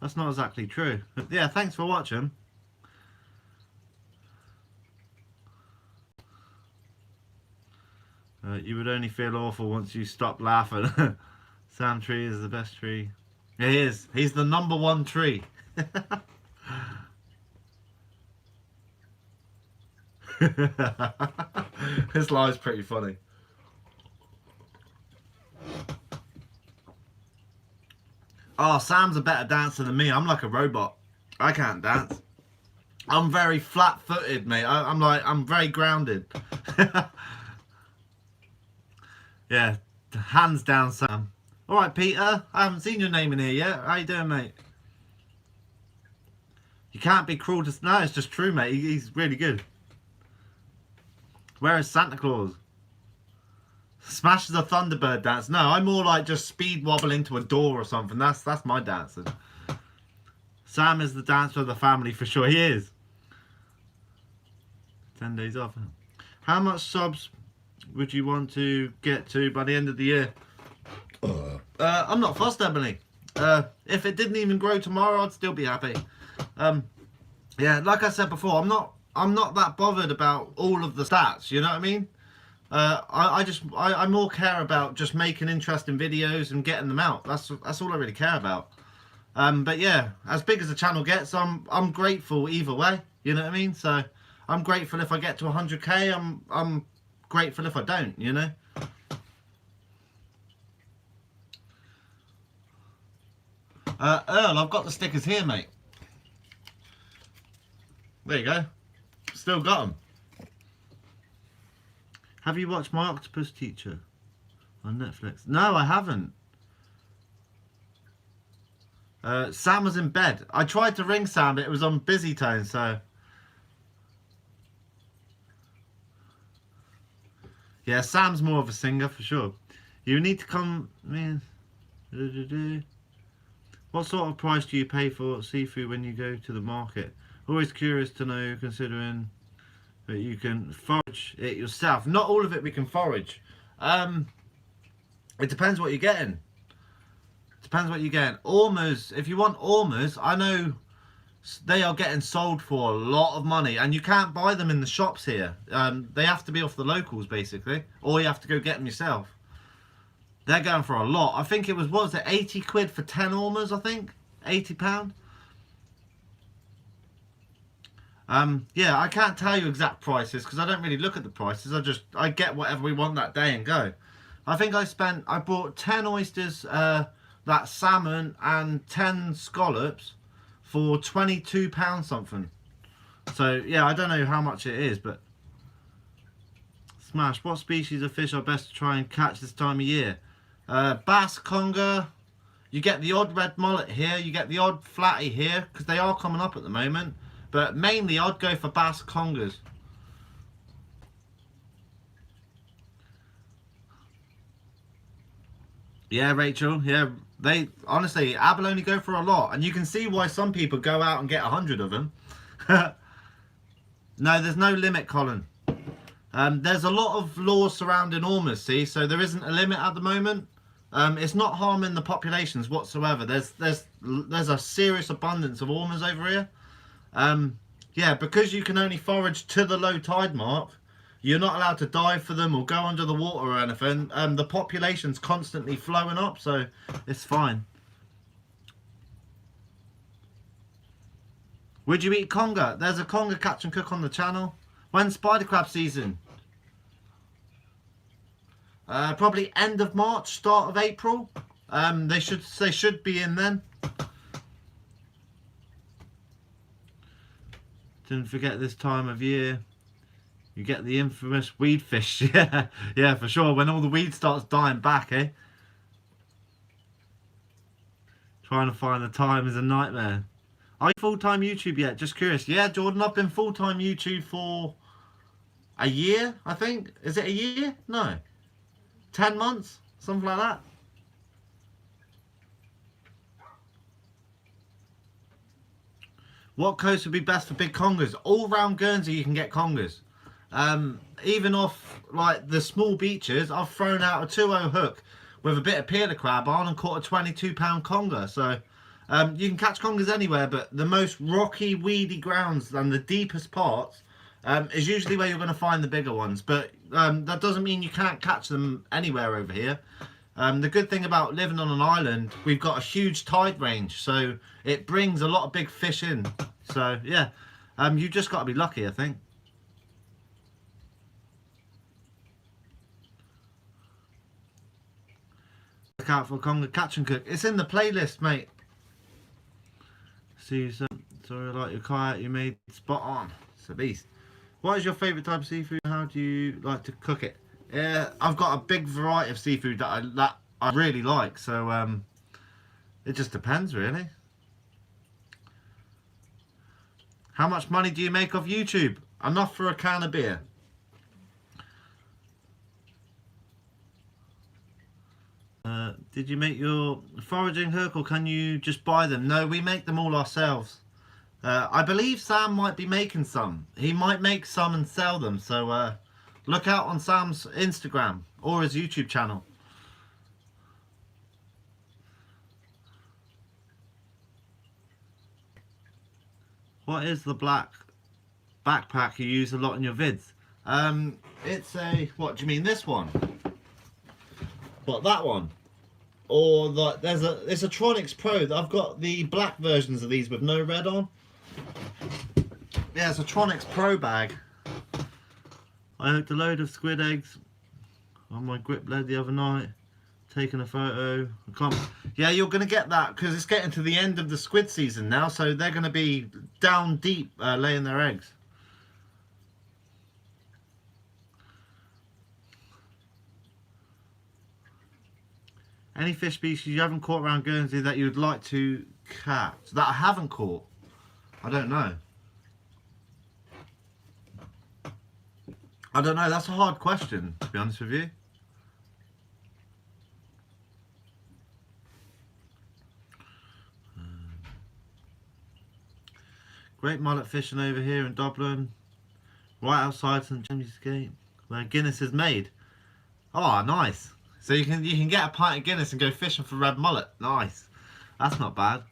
that's not exactly true. But yeah, thanks for watching. You would only feel awful once you stop laughing. Sam Tree is the best tree. He is. He's the #1 tree. This live's pretty funny. Oh, Sam's a better dancer than me. I'm like a robot. I can't dance. I'm very flat-footed, mate. I'm very grounded. Yeah, hands down, Sam. All right, Peter. I haven't seen your name in here yet. How you doing, mate? You can't be cruel to... No, it's just true, mate. He's really good. Where is Santa Claus? Smashes a Thunderbird dance. No, I'm more like just speed wobble into a door or something. That's my dancing. Sam is the dancer of the family for sure. He is. 10 days off. How much subs would you want to get to by the end of the year? I'm not fussed, Emily. If it didn't even grow tomorrow, I'd still be happy. Yeah, like I said before, I'm not that bothered about all of the stats. You know what I mean? I more care about just making interesting videos and getting them out. That's all I really care about. But yeah, as big as the channel gets, I'm grateful either way. You know what I mean? So I'm grateful if I get to 100k. I'm grateful if I don't. You know. Earl, I've got the stickers here, mate. There you go. Still got them. Have you watched My Octopus Teacher on Netflix? No, I haven't. Sam was in bed. I tried to ring Sam, but it was on busy tone, so... Yeah, Sam's more of a singer, for sure. You need to come... Man. What sort of price do you pay for seafood when you go to the market? Always curious to know, considering that you can forage it yourself. Not all of it we can forage. It depends what you're getting. Depends what you're getting. Ormers, if you want ormers, I know they are getting sold for a lot of money, and you can't buy them in the shops here. They have to be off the locals, basically, or you have to go get them yourself. They're going for a lot. I think it was, what was it, 80 quid for 10 ormers, I think? £80. Yeah, I can't tell you exact prices because I don't really look at the prices. I get whatever we want that day and go. I think I bought 10 oysters, that salmon, and 10 scallops for £22 something. So yeah, I don't know how much it is, but smash. What species of fish are best to try and catch this time of year? Bass, conger. You get the odd red mullet here. You get the odd flatty here because they are coming up at the moment. But mainly I'd go for bass, congers. Yeah, Rachel. Yeah, they honestly, abalone go for a lot, and you can see why some people go out and get 100 of them. No, there's no limit, Colin. There's a lot of laws surrounding ormers, see, so there isn't a limit at the moment. It's not harming the populations whatsoever. There's a serious abundance of ormers over here. Yeah, because you can only forage to the low tide mark, you're not allowed to dive for them or go under the water or anything. The population's constantly flowing up, so it's fine. Would you eat conger? There's a conger catch and cook on the channel. When's spider crab season? Probably end of March, start of April. They should be in then. Didn't forget this time of year. You get the infamous weed fish. Yeah, yeah, for sure. When all the weed starts dying back, eh? Trying to find the time is a nightmare. Are you full-time YouTube yet? Just curious. Yeah, Jordan, I've been full-time YouTube for a year, I think. Is it a year? No. 10 months? Something like that. What coast would be best for big congers? All round Guernsey you can get congers. Even off like the small beaches, I've thrown out a 2-0 hook with a bit of peeler crab on and caught a £22 conger. So you can catch congers anywhere, but the most rocky, weedy grounds and the deepest parts is usually where you're going to find the bigger ones. But that doesn't mean you can't catch them anywhere over here. The good thing about living on an island, we've got a huge tide range, so it brings a lot of big fish in. So yeah, you've just got to be lucky, I think. Look out for conger catch and cook. It's in the playlist, mate. Susan. Sorry, I like your kayak you made. Spot on. It's a beast. What is your favourite type of seafood? How do you like to cook it? I've got a big variety of seafood that I really like. So it just depends, really. How much money do you make off YouTube? Enough for a can of beer. Did you make your foraging hook or can you just buy them? No, we make them all ourselves. I believe Sam might be making some. He might make some and sell them. So look out on Sam's Instagram or his YouTube channel. What is the black backpack you use a lot in your vids? It's a, what do you mean, this one? What, that one? Or it's a Tronics Pro. I've got the black versions of these with no red on. Yeah, it's a Tronics Pro bag. I hooked a load of squid eggs on my grip lead the other night. Taking a photo. Yeah, you're going to get that because it's getting to the end of the squid season now, so they're going to be down deep laying their eggs. Any fish species you haven't caught around Guernsey that you would like to catch? That I haven't caught? I don't know. I don't know. That's a hard question, to be honest with you. Great mullet fishing over here in Dublin. Right outside St James's Gate, where Guinness is made. Oh, nice. So you can get a pint of Guinness and go fishing for red mullet. Nice. That's not bad.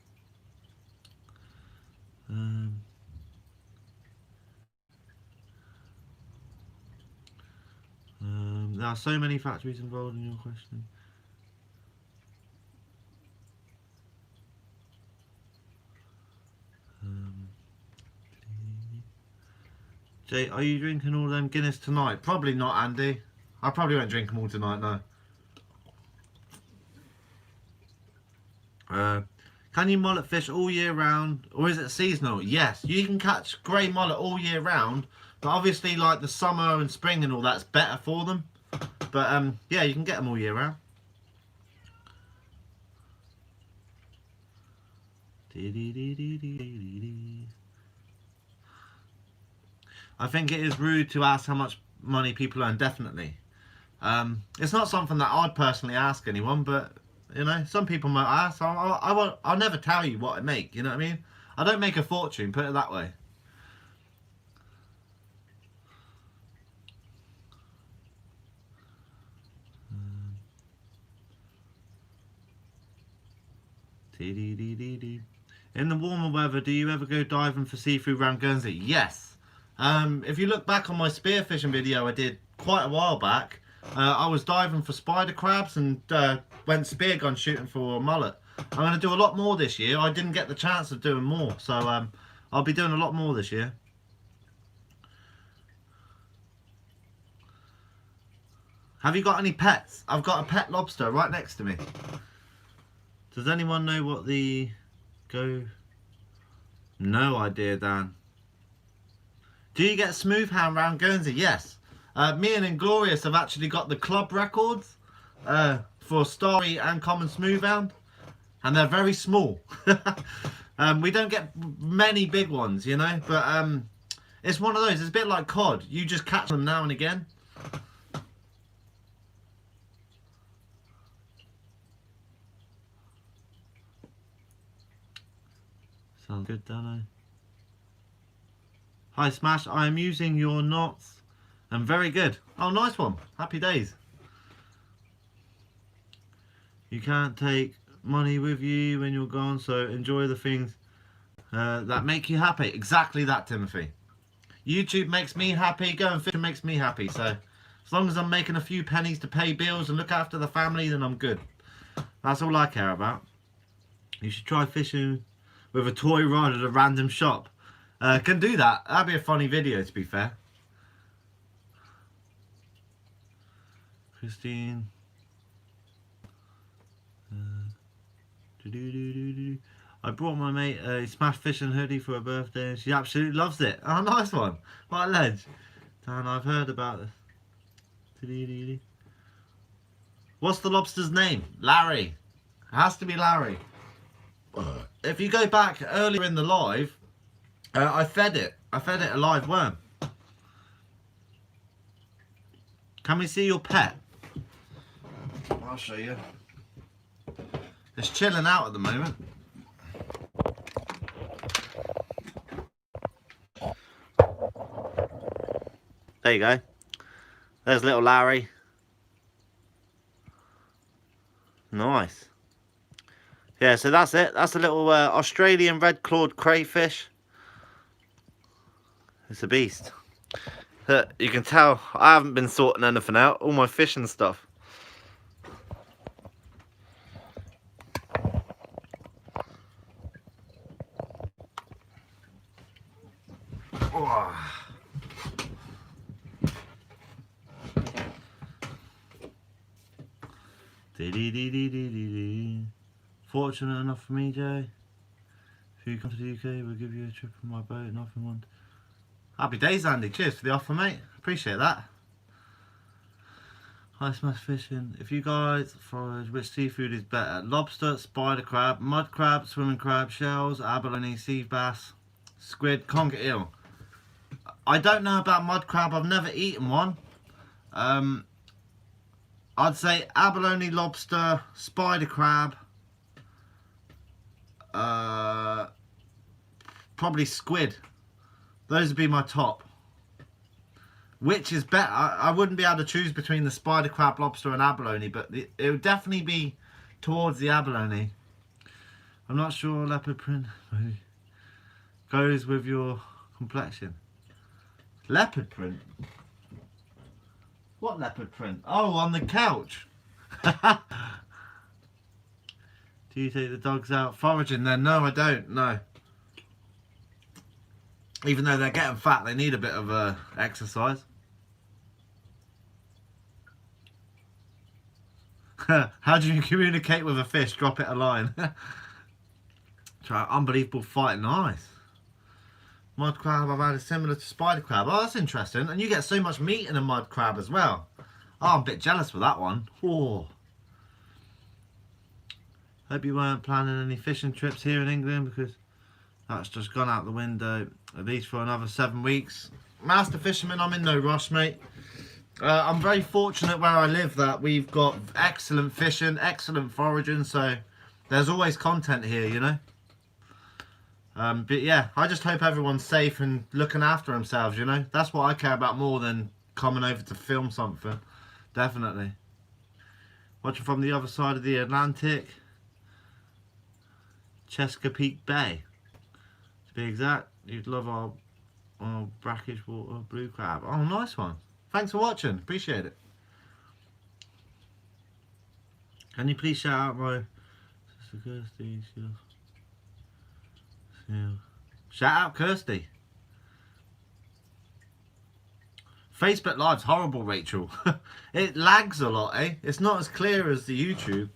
There are so many factories involved in your question. Jay, are you drinking all them Guinness tonight? Probably not, Andy. I probably won't drink them all tonight, no. Can you mullet fish all year round, or is it seasonal? Yes, you can catch grey mullet all year round, but obviously like the summer and spring and all that's better for them. But yeah, you can get them all year round. I think it is rude to ask how much money people earn, definitely. It's not something that I'd personally ask anyone, but you know, some people might ask. I'll never tell you what I make, you know what I mean? I don't make a fortune, put it that way. In the warmer weather, do you ever go diving for seafood around Guernsey? Yes. If you look back on my spearfishing video I did quite a while back, I was diving for spider crabs and went spear gun shooting for mullet. I'm going to do a lot more this year. I didn't get the chance of doing more, so I'll be doing a lot more this year. Have you got any pets? I've got a pet lobster right next to me. Does anyone know what the go? No idea, Dan. Do you get smooth hound round Guernsey? Yes. Me and Inglorious have actually got the club records for starry and common smooth hound, and they're very small. We don't get many big ones, you know, but it's one of those. It's a bit like cod. You just catch them now and again. Sounds good, Dano. Hi Smash, I am using your knots and very good. Oh, nice one. Happy days. You can't take money with you when you're gone, so enjoy the things that make you happy. Exactly that, Timothy. YouTube makes me happy, going fishing makes me happy, so as long as I'm making a few pennies to pay bills and look after the family, then I'm good. That's all I care about. You should try fishing with a toy rod at a random shop. Can do that. That'd be a funny video, to be fair. Christine. I brought my mate a smashed fishing hoodie for her birthday and she absolutely loves it. Oh, nice one. What a ledge. Dan, I've heard about this. What's the lobster's name? Larry. It has to be Larry. If you go back earlier in the live, I fed it. I fed it a live worm. Can we see your pet? I'll show you. It's chilling out at the moment. There you go. There's little Larry. Nice. Yeah, so that's it. That's a little Australian red clawed crayfish. It's a beast. You can tell I haven't been sorting anything out. All my fishing stuff. Oh. Fortunate enough for me, Jay. If you come to the UK, we'll give you a trip on my boat. Nothing want. Happy days, Andy. Cheers for the offer, mate. Appreciate that. I smash fishing. If you guys forage, which seafood is better? Lobster, spider crab, mud crab, swimming crab, shells, abalone, sea bass, squid, conger eel. I don't know about mud crab. I've never eaten one. I'd say abalone, lobster, spider crab, probably squid. Those would be my top. Which is better? I wouldn't be able to choose between the spider crab, lobster and abalone, but it would definitely be towards the abalone. I'm not sure leopard print goes with your complexion. Leopard print? What leopard print? Oh, on the couch. Do you take the dogs out foraging then? No, I don't. No. Even though they're getting fat, they need a bit of exercise. How do you communicate with a fish? Drop it a line. Try unbelievable fight. Nice. Mud crab I've had is similar to spider crab. Oh, that's interesting. And you get so much meat in a mud crab as well. Oh, I'm a bit jealous with that one. Oh. Hope you weren't planning any fishing trips here in England because that's just gone out the window. At least for another 7 weeks. Master fisherman, I'm in no rush, mate. I'm very fortunate where I live that we've got excellent fishing, excellent foraging, so there's always content here, you know. But yeah, I just hope everyone's safe and looking after themselves, you know. That's what I care about more than coming over to film something. Definitely. Watching from the other side of the Atlantic. Chesapeake Bay. To be exact, you'd love our brackish water blue crab. Oh, nice one. Thanks for watching. Appreciate it. Can you please shout out my sister Kirsty? Shout out Kirsty. Facebook Live's horrible, Rachel. It lags a lot, eh? It's not as clear as the YouTube.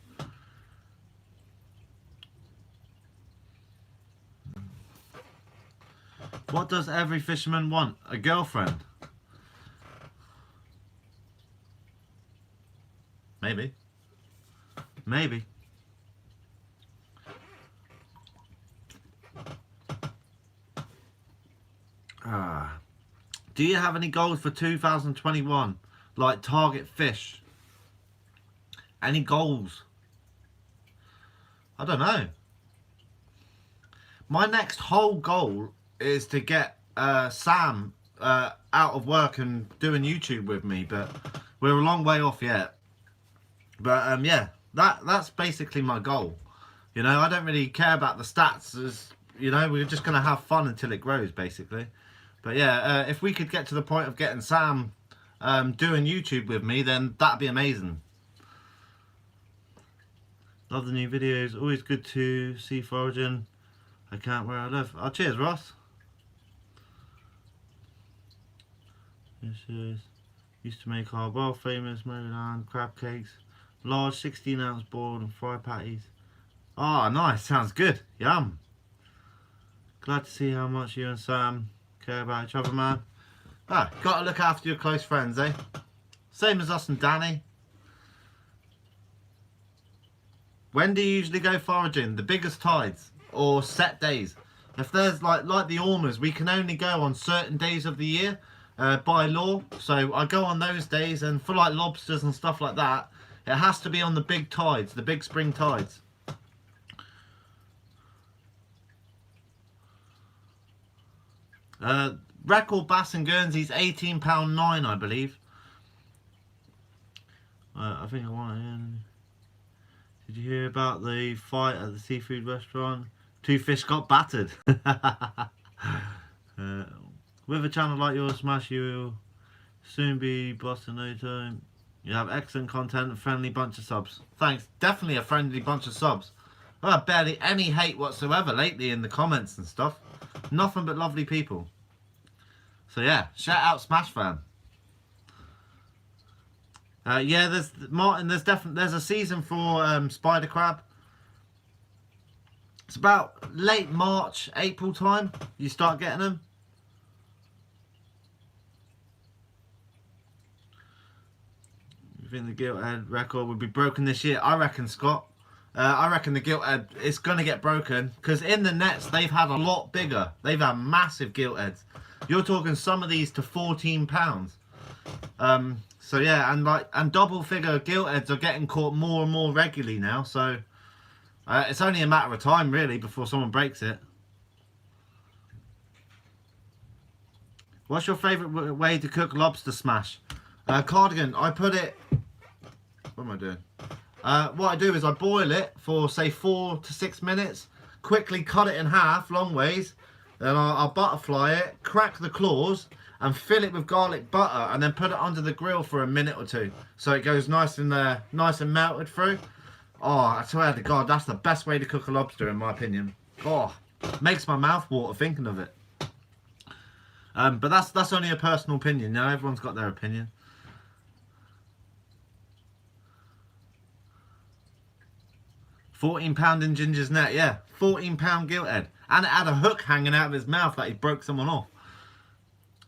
What does every fisherman want? A girlfriend? Maybe. Maybe. Do you have any goals for 2021? Like target fish? Any goals? I don't know. My next whole goal is to get Sam out of work and doing YouTube with me, but we're a long way off yet. But yeah, that's basically my goal. You know, I don't really care about the stats, as you know, we're just going to have fun until it grows, basically. But yeah, if we could get to the point of getting Sam doing YouTube with me, then that'd be amazing. Love the new videos. Always good to see foraging. I can't where I live. Oh, cheers, Ross. This is used to make our world famous Maryland crab cakes. Large 16-ounce boiled and fry patties. Oh, nice. Sounds good. Yum. Glad to see how much you and Sam care about each other, man. Ah, gotta look after your close friends, eh? Same as us and Danny. When do you usually go foraging? The biggest tides or set days? If there's like the Ormers, we can only go on certain days of the year by law. So I go on those days, and for like lobsters and stuff like that, it has to be on the big tides, the big spring tides. Record bass in Guernsey's £18.9, I believe. I think I want to. Did you hear about the fight at the seafood restaurant? 2 fish got battered. With a channel like yours, Smash, you will soon be boss in no time. You have excellent content and friendly bunch of subs. Thanks. Definitely a friendly bunch of subs. I've had barely any hate whatsoever lately in the comments and stuff. Nothing but lovely people. So yeah, shout out Smash fam. Yeah, there's Martin. There's a season for spider crab. It's about late March, April time. You start getting them. You think the gilt head record would be broken this year? I reckon, Scott. I reckon the gilt head is going to get broken because in the nets they've had a lot bigger. They've had massive gilt heads. You're talking some of these to £14. So yeah, and double figure gilt heads are getting caught more and more regularly now. So it's only a matter of time really before someone breaks it. What's your favourite way to cook lobster smash? Cardigan, I put it... What am I doing? What I do is I boil it for say 4 to 6 minutes. Quickly cut it in half, long ways. Then I'll butterfly it, crack the claws, and fill it with garlic butter, and then put it under the grill for a minute or two, so it goes nice and melted through. Oh, I swear to God, that's the best way to cook a lobster, in my opinion. Oh, makes my mouth water thinking of it. But that's only a personal opinion. Now everyone's got their opinion. £14 in Ginger's net, yeah, £14 gilt head. And it had a hook hanging out of his mouth that he broke someone off.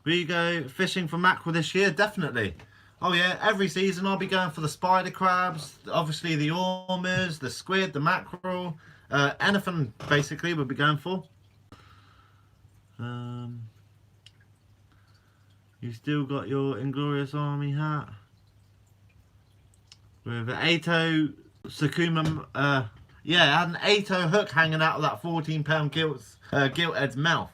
Will you go fishing for mackerel this year? Definitely. Oh yeah, every season I'll be going for the spider crabs, obviously the ormers, the squid, the mackerel, anything basically we'll be going for. You still got your Inglorious Army hat? With an Ato Sakuma, yeah, it had an Ato hook hanging out of that £14 gilt head's mouth.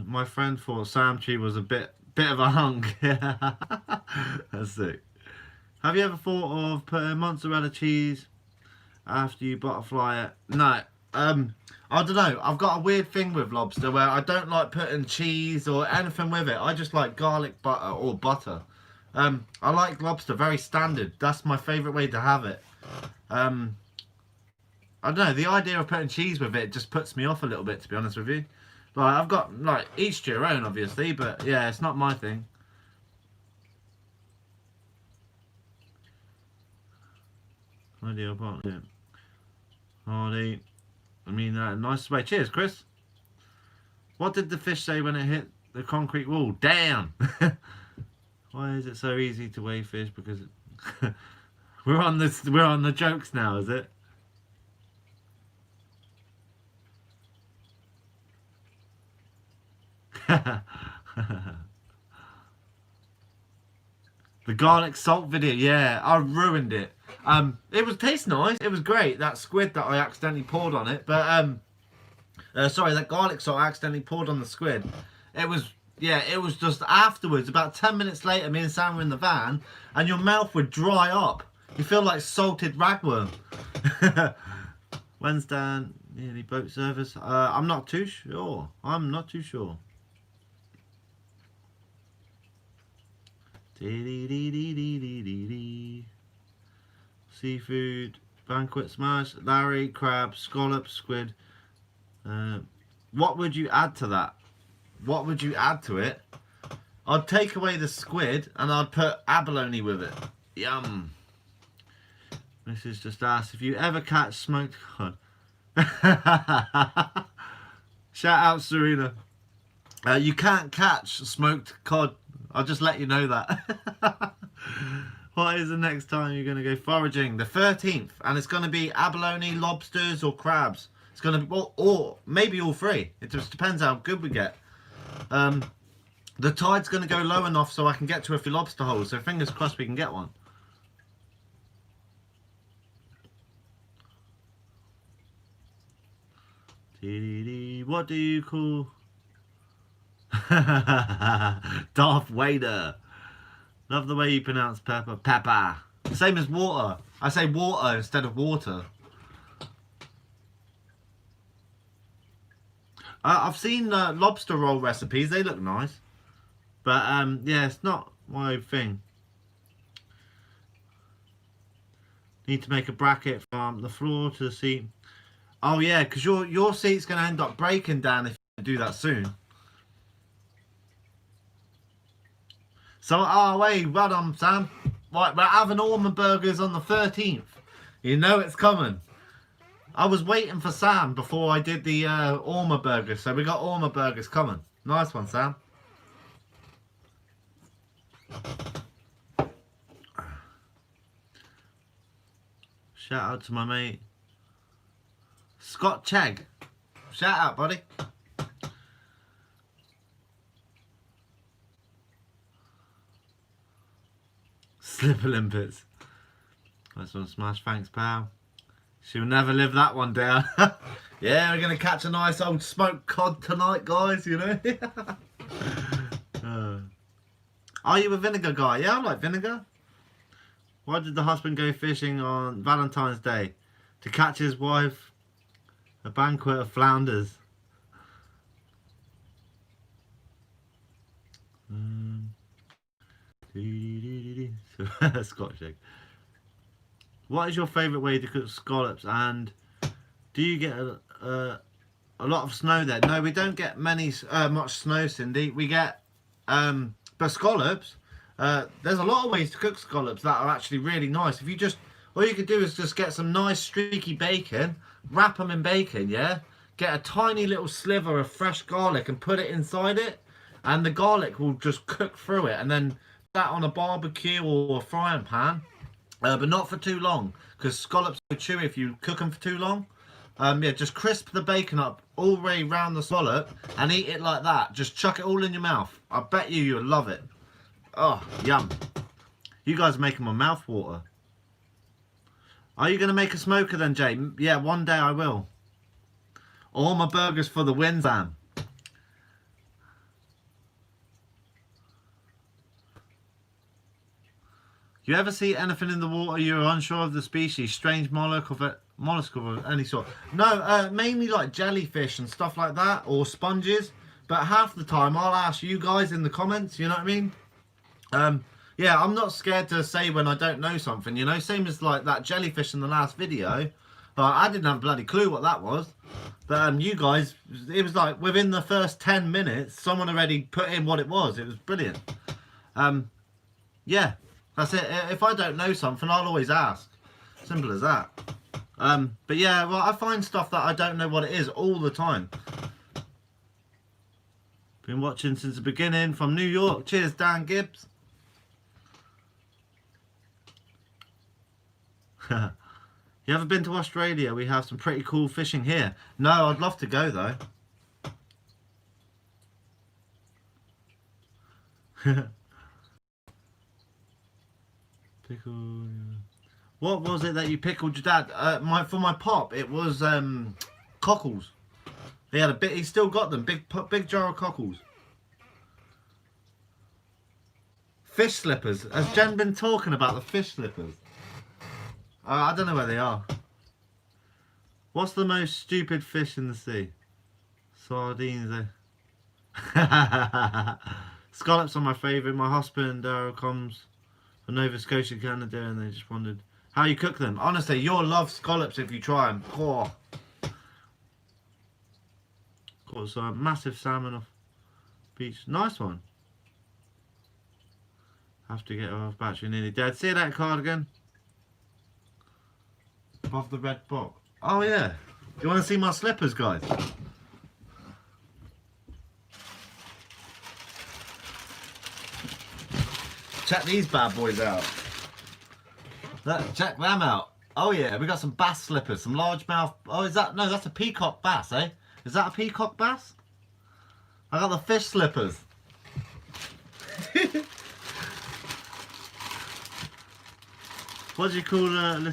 My friend thought Sam Tree was a bit of a hunk. That's sick. Have you ever thought of putting mozzarella cheese after you butterfly it? No. I don't know. I've got a weird thing with lobster where I don't like putting cheese or anything with it. I just like garlic butter or butter. I like lobster very standard. That's my favourite way to have it. I don't know. The idea of putting cheese with it just puts me off a little bit, to be honest with you. Like, I've got, like, each to your own, obviously, but yeah, it's not my thing. Ideal partner. Hardy. I mean that in a nice way. Cheers, Chris. What did the fish say when it hit the concrete wall? Damn! Why is it so easy to weigh fish? Because we're on the jokes now, is it? The garlic salt video, yeah, I ruined it. It was taste nice. It was great. That squid that I accidentally poured on it, but sorry, that garlic salt I accidentally poured on the squid. It was, yeah, it was just afterwards. About 10 minutes later, me and Sam were in the van, and your mouth would dry up. You feel like salted ragworm. When's Dan nearly boat service? I'm not too sure. I'm not too sure. Seafood, banquet smash, Larry, crab, scallops, squid. What would you add to that? What would you add to it? I'd take away the squid and I'd put abalone with it. Yum. This is just asked if you ever catch smoked cod. Shout out Serena. You can't catch smoked cod. I'll just let you know that. What is the next time you're going to go foraging? The 13th. And it's going to be abalone, lobsters or crabs. It's going to be, or maybe all three. It just depends how good we get. The tide's going to go low enough so I can get to a few lobster holes. So fingers crossed we can get one. What do you call Darth Vader? Love the way you pronounce pepper. Pepper. Same as water. I say water instead of water. I've seen lobster roll recipes. They look nice. But yeah, it's not my thing. Need to make a bracket from the floor to the seat. Oh yeah, because your seat's going to end up breaking, Dan, if you do that soon. So, oh wait, well done, Sam. Right, we're having Ormer burgers on the 13th. You know it's coming. I was waiting for Sam before I did the Ormer burgers, so we got Ormer burgers coming. Nice one, Sam. Shout out to my mate Scott Chegg. Shout out, buddy. Slipper limpets. Nice one, Smash. Thanks, pal. She'll never live that one down. Yeah, we're going to catch a nice old smoked cod tonight, guys, you know. Are you a vinegar guy? Yeah, I like vinegar. Why did the husband go fishing on Valentine's Day? To catch his wife a banquet of flounders. Scotch egg. What is your favourite way to cook scallops, and do you get a lot of snow there? No, we don't get much snow, Cindy. We get but scallops, there's a lot of ways to cook scallops that are actually really nice. If you just, all you could do is just get some nice streaky bacon, wrap them in bacon, yeah? Get a tiny little sliver of fresh garlic and put it inside it, and the garlic will just cook through it, and then that on a barbecue or a frying pan, but not for too long, because scallops are chewy if you cook them for too long. Yeah, just crisp the bacon up all the way around the scallop and eat it like that. Just chuck it all in your mouth. I bet you'll love it. Oh, yum. You guys are making my mouth water. Are you going to make a smoker then, Jay? Yeah, one day I will. All my burgers for the win, Sam. You ever see anything in the water you're unsure of the species? Strange mollusk of any sort? No, mainly like jellyfish and stuff like that, or sponges. But half the time I'll ask you guys in the comments, you know what I mean? Yeah, I'm not scared to say when I don't know something, you know? Same as like that jellyfish in the last video. I didn't have a bloody clue what that was. But you guys, it was like within the first 10 minutes, someone already put in what it was. It was brilliant. Yeah. That's it. If I don't know something, I'll always ask. Simple as that. But yeah, well, I find stuff that I don't know what it is all the time. Been watching since the beginning from New York. Cheers, Dan Gibbs. You ever been to Australia? We have some pretty cool fishing here. No, I'd love to go though. Pickle. What was it that you pickled your dad? For my pop, it was cockles. He had a bit. He still got them. Big jar of cockles. Fish slippers. Has Jen been talking about the fish slippers? I don't know where they are. What's the most stupid fish in the sea? Sardines. Scallops are my favourite. My husband Daryl comes from Nova Scotia, Canada, and they just wondered how you cook them. Honestly, you'll love scallops if you try them. Oh. Got some massive salmon off beach. Nice one. Have to get her off, battery nearly dead. See that cardigan? Above the red box. Oh yeah. You want to see my slippers, guys? Check these bad boys out. Look, check them out. Oh yeah, we got some bass slippers, some largemouth. Oh, is that, no, that's a peacock bass, eh? Is that a peacock bass? I got the fish slippers. What do you call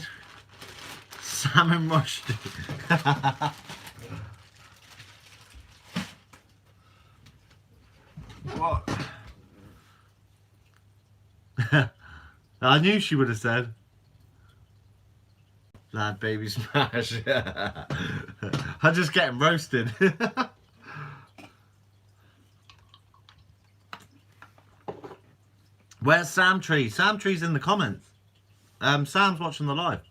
salmon rusty? What? I knew she would have said. Lad baby smash. I'm just getting roasted. Where's Sam Tree? Sam Tree's in the comments. Sam's watching the live.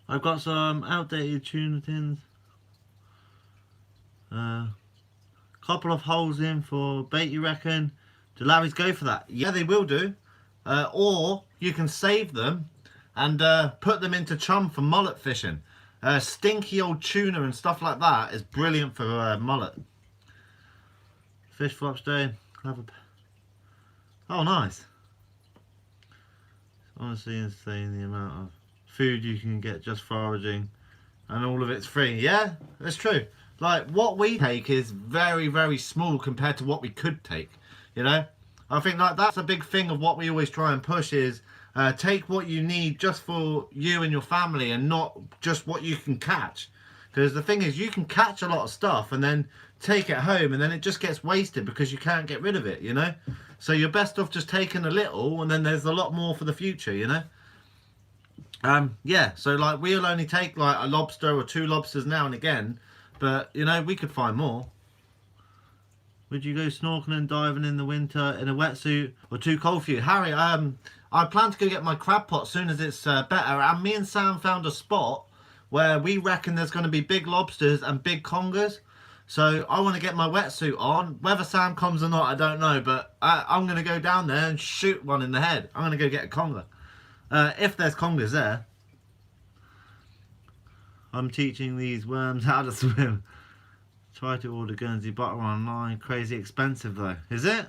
I've got some outdated tuna tins. Couple of holes in for bait, you reckon? Do Larry's go for that? Yeah, they will do. Or you can save them and put them into chum for mullet fishing. Stinky old tuna and stuff like that is brilliant for mullet. Fish flops day. Have a... Oh, nice. It's honestly insane the amount of food you can get just foraging, and all of it's free. Yeah, that's true. Like, what we take is very, very small compared to what we could take, you know? I think like that's a big thing of what we always try and push is take what you need just for you and your family and not just what you can catch. Because the thing is, you can catch a lot of stuff and then take it home and then it just gets wasted because you can't get rid of it, you know? So you're best off just taking a little and then there's a lot more for the future, you know? Yeah, so like we'll only take like a lobster or 2 lobsters now and again, but you know, we could find more. Would you go snorkeling and diving in the winter in a wetsuit or too cold for you? Harry, I plan to go get my crab pot as soon as it's better, and me and Sam found a spot where we reckon there's going to be big lobsters and big congers. So I want to get my wetsuit on. Whether Sam comes or not, I don't know, but I'm going to go down there and shoot one in the head. I'm going to go get a conger. If there's congers there. I'm teaching these worms how to swim. Try to order Guernsey butter online. Crazy expensive though. Is it?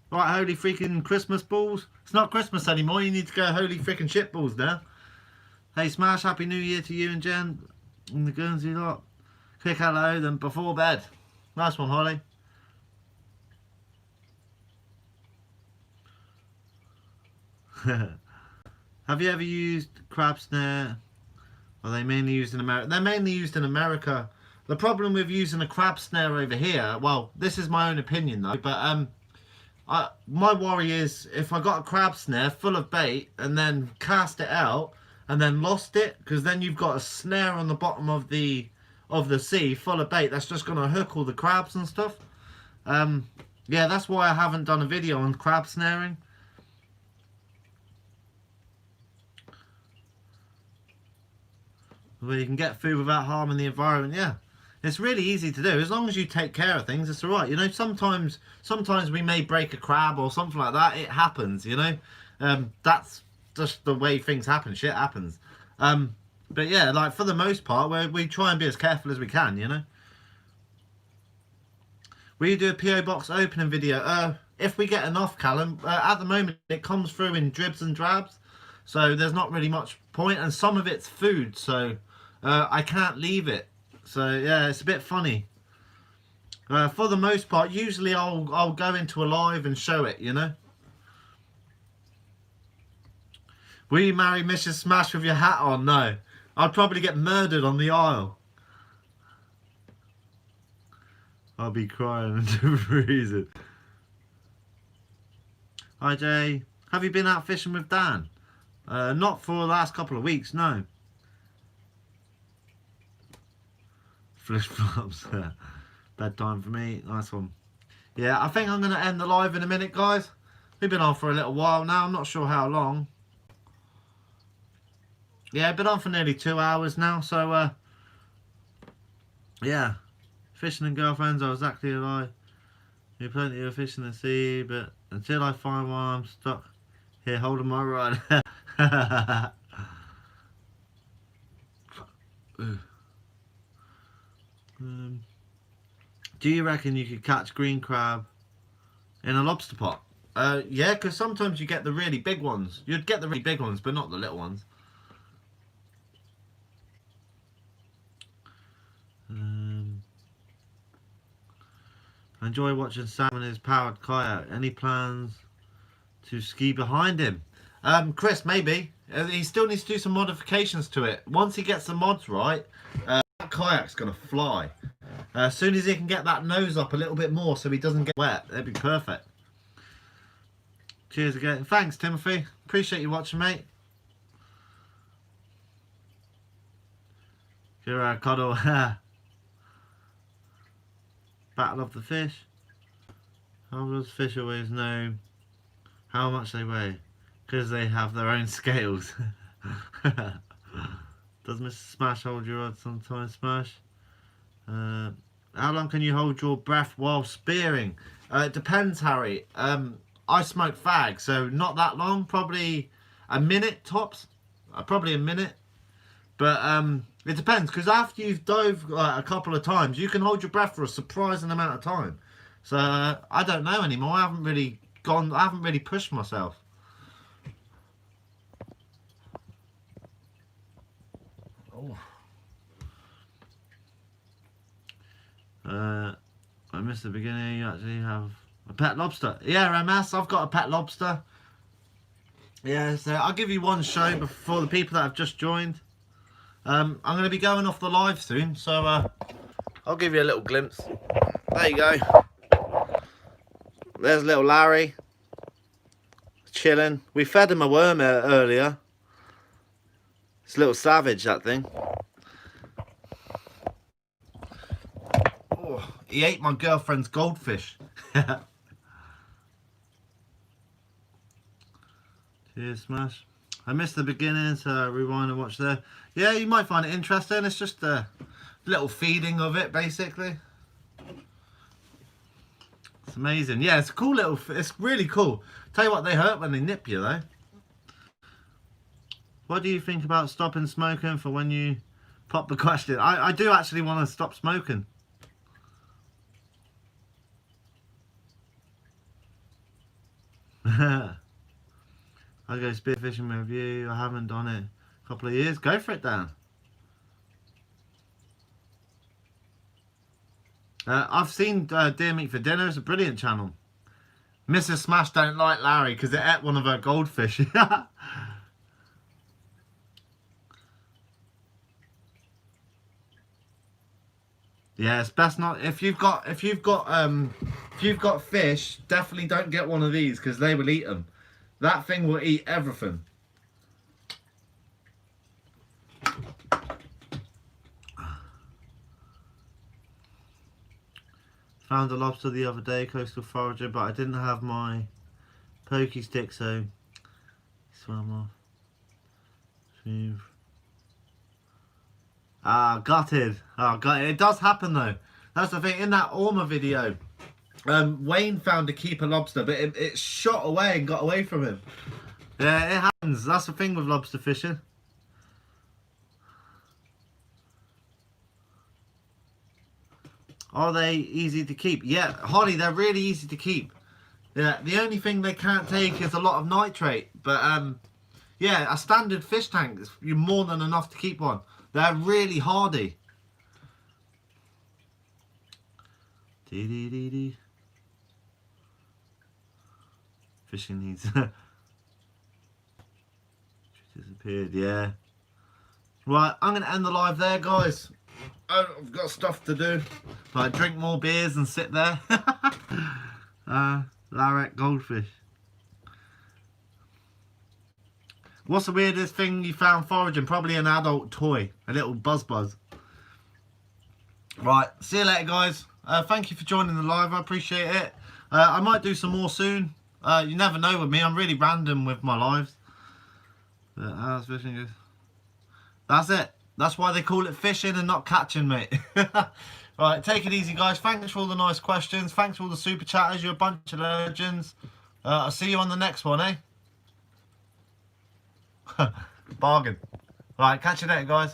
Right, holy freaking Christmas balls. It's not Christmas anymore. You need to go holy freaking shit balls now. Hey Smash, Happy New Year to you and Jen and the Guernsey lot. Quick hello then before bed. Nice one, Holly. Have you ever used crab snare? Are they mainly used in America? They're mainly used in America. The problem with using a crab snare over here, well, this is my own opinion though, but my worry is if I got a crab snare full of bait and then cast it out and then lost it, because then you've got a snare on the bottom of the sea full of bait that's just going to hook all the crabs and stuff. Yeah, that's why I haven't done a video on crab snaring. Where you can get food without harming the environment. Yeah, it's really easy to do as long as you take care of things. It's all right, you know. Sometimes we may break a crab or something like that. It happens, you know. That's just the way things happen. Shit happens. But yeah, like for the most part, we try and be as careful as we can, you know. Will you do a PO box opening video? If we get enough, Callum. At the moment, it comes through in dribs and drabs, so there's not really much point, and some of it's food, so I can't leave it. So yeah, it's a bit funny. For the most part, usually I'll go into a live and show it, you know. Will you marry Mrs. Smash with your hat on? No. I'd probably get murdered on the aisle. I'll be crying into freezing. Hi Jay. Have you been out fishing with Dan? Not for the last couple of weeks, no. Flish flops. Bedtime for me. Nice one. Yeah, I think I'm going to end the live in a minute, guys. We've been on for a little while now. I'm not sure how long. Yeah, I've been on for nearly 2 hours now. So, yeah. Fishing and girlfriends are exactly alike. There's plenty of fish in the sea, but until I find one, I'm stuck here holding my rod. Do you reckon you could catch green crab in a lobster pot? Yeah, because sometimes you get the really big ones. You'd get the really big ones, but not the little ones. I enjoy watching Sam in his powered kayak. Any plans to ski behind him? Chris, maybe. He still needs to do some modifications to it. Once he gets the mods right, that kayak's going to fly. As soon as he can get that nose up a little bit more so he doesn't get wet, that'd be perfect. Cheers again. Thanks, Timothy. Appreciate you watching, mate. Kira Cuddle. Battle of the fish. How does fish always know how much they weigh? Because they have their own scales. Does Mr. Smash hold your rod sometimes, Smash? How long can you hold your breath while spearing? It depends, Harry. I smoke fag, so not that long. Probably a minute tops. Probably a minute. But it depends, because after you've dove a couple of times, you can hold your breath for a surprising amount of time. So I don't know anymore. I haven't really pushed myself. Oh. I missed the beginning. You actually have a pet lobster. Yeah, MS, I've got a pet lobster. Yeah, so I'll give you one show before the people that have just joined. I'm going to be going off the live soon, so I'll give you a little glimpse. There you go. There's little Larry. Chilling. We fed him a worm earlier. It's a little savage, that thing. Oh, he ate my girlfriend's goldfish. Cheers, Smash. I missed the beginning, so rewind and watch there. Yeah, you might find it interesting. It's just a little feeding of it, basically. It's amazing. Yeah, it's a cool little... It's really cool. Tell you what, they hurt when they nip you, though. What do you think about stopping smoking for when you pop the question? I do actually want to stop smoking. I go spearfishing with you. I haven't done it a couple of years. Go for it, Dan. I've seen Deer Meat for Dinner. It's a brilliant channel. Mrs. Smash don't like Larry because it ate one of her goldfish. Yeah, it's best not if you've got fish, definitely don't get one of these because they will eat them. That thing will eat everything. Found a lobster the other day, coastal forager, but I didn't have my pokey stick, so he swam off. Smooth. Ah, gutted. Oh, gutted. It does happen though. That's the thing. In that Orma video, Wayne found a keeper lobster, but it shot away and got away from him. Yeah, it happens. That's the thing with lobster fishing. Are they easy to keep? Yeah, Holly, they're really easy to keep. Yeah, the only thing they can't take is a lot of nitrate. But yeah, a standard fish tank is more than enough to keep one. They're really hardy. Dee dee dee dee. Fishing needs. She disappeared, yeah. Right, I'm going to end the live there, guys. I've got stuff to do. Like drink more beers and sit there. Larette goldfish. What's the weirdest thing you found foraging? Probably an adult toy. A little buzz. Right, see you later, guys. Thank you for joining the live. I appreciate it. I might do some more soon. You never know with me. I'm really random with my lives. But how's fishing goes? That's it. That's why they call it fishing and not catching, mate. Right, take it easy, guys. Thanks for all the nice questions. Thanks for all the super chatters. You're a bunch of legends. I'll see you on the next one, eh? Bargain. Right, catch you later, guys.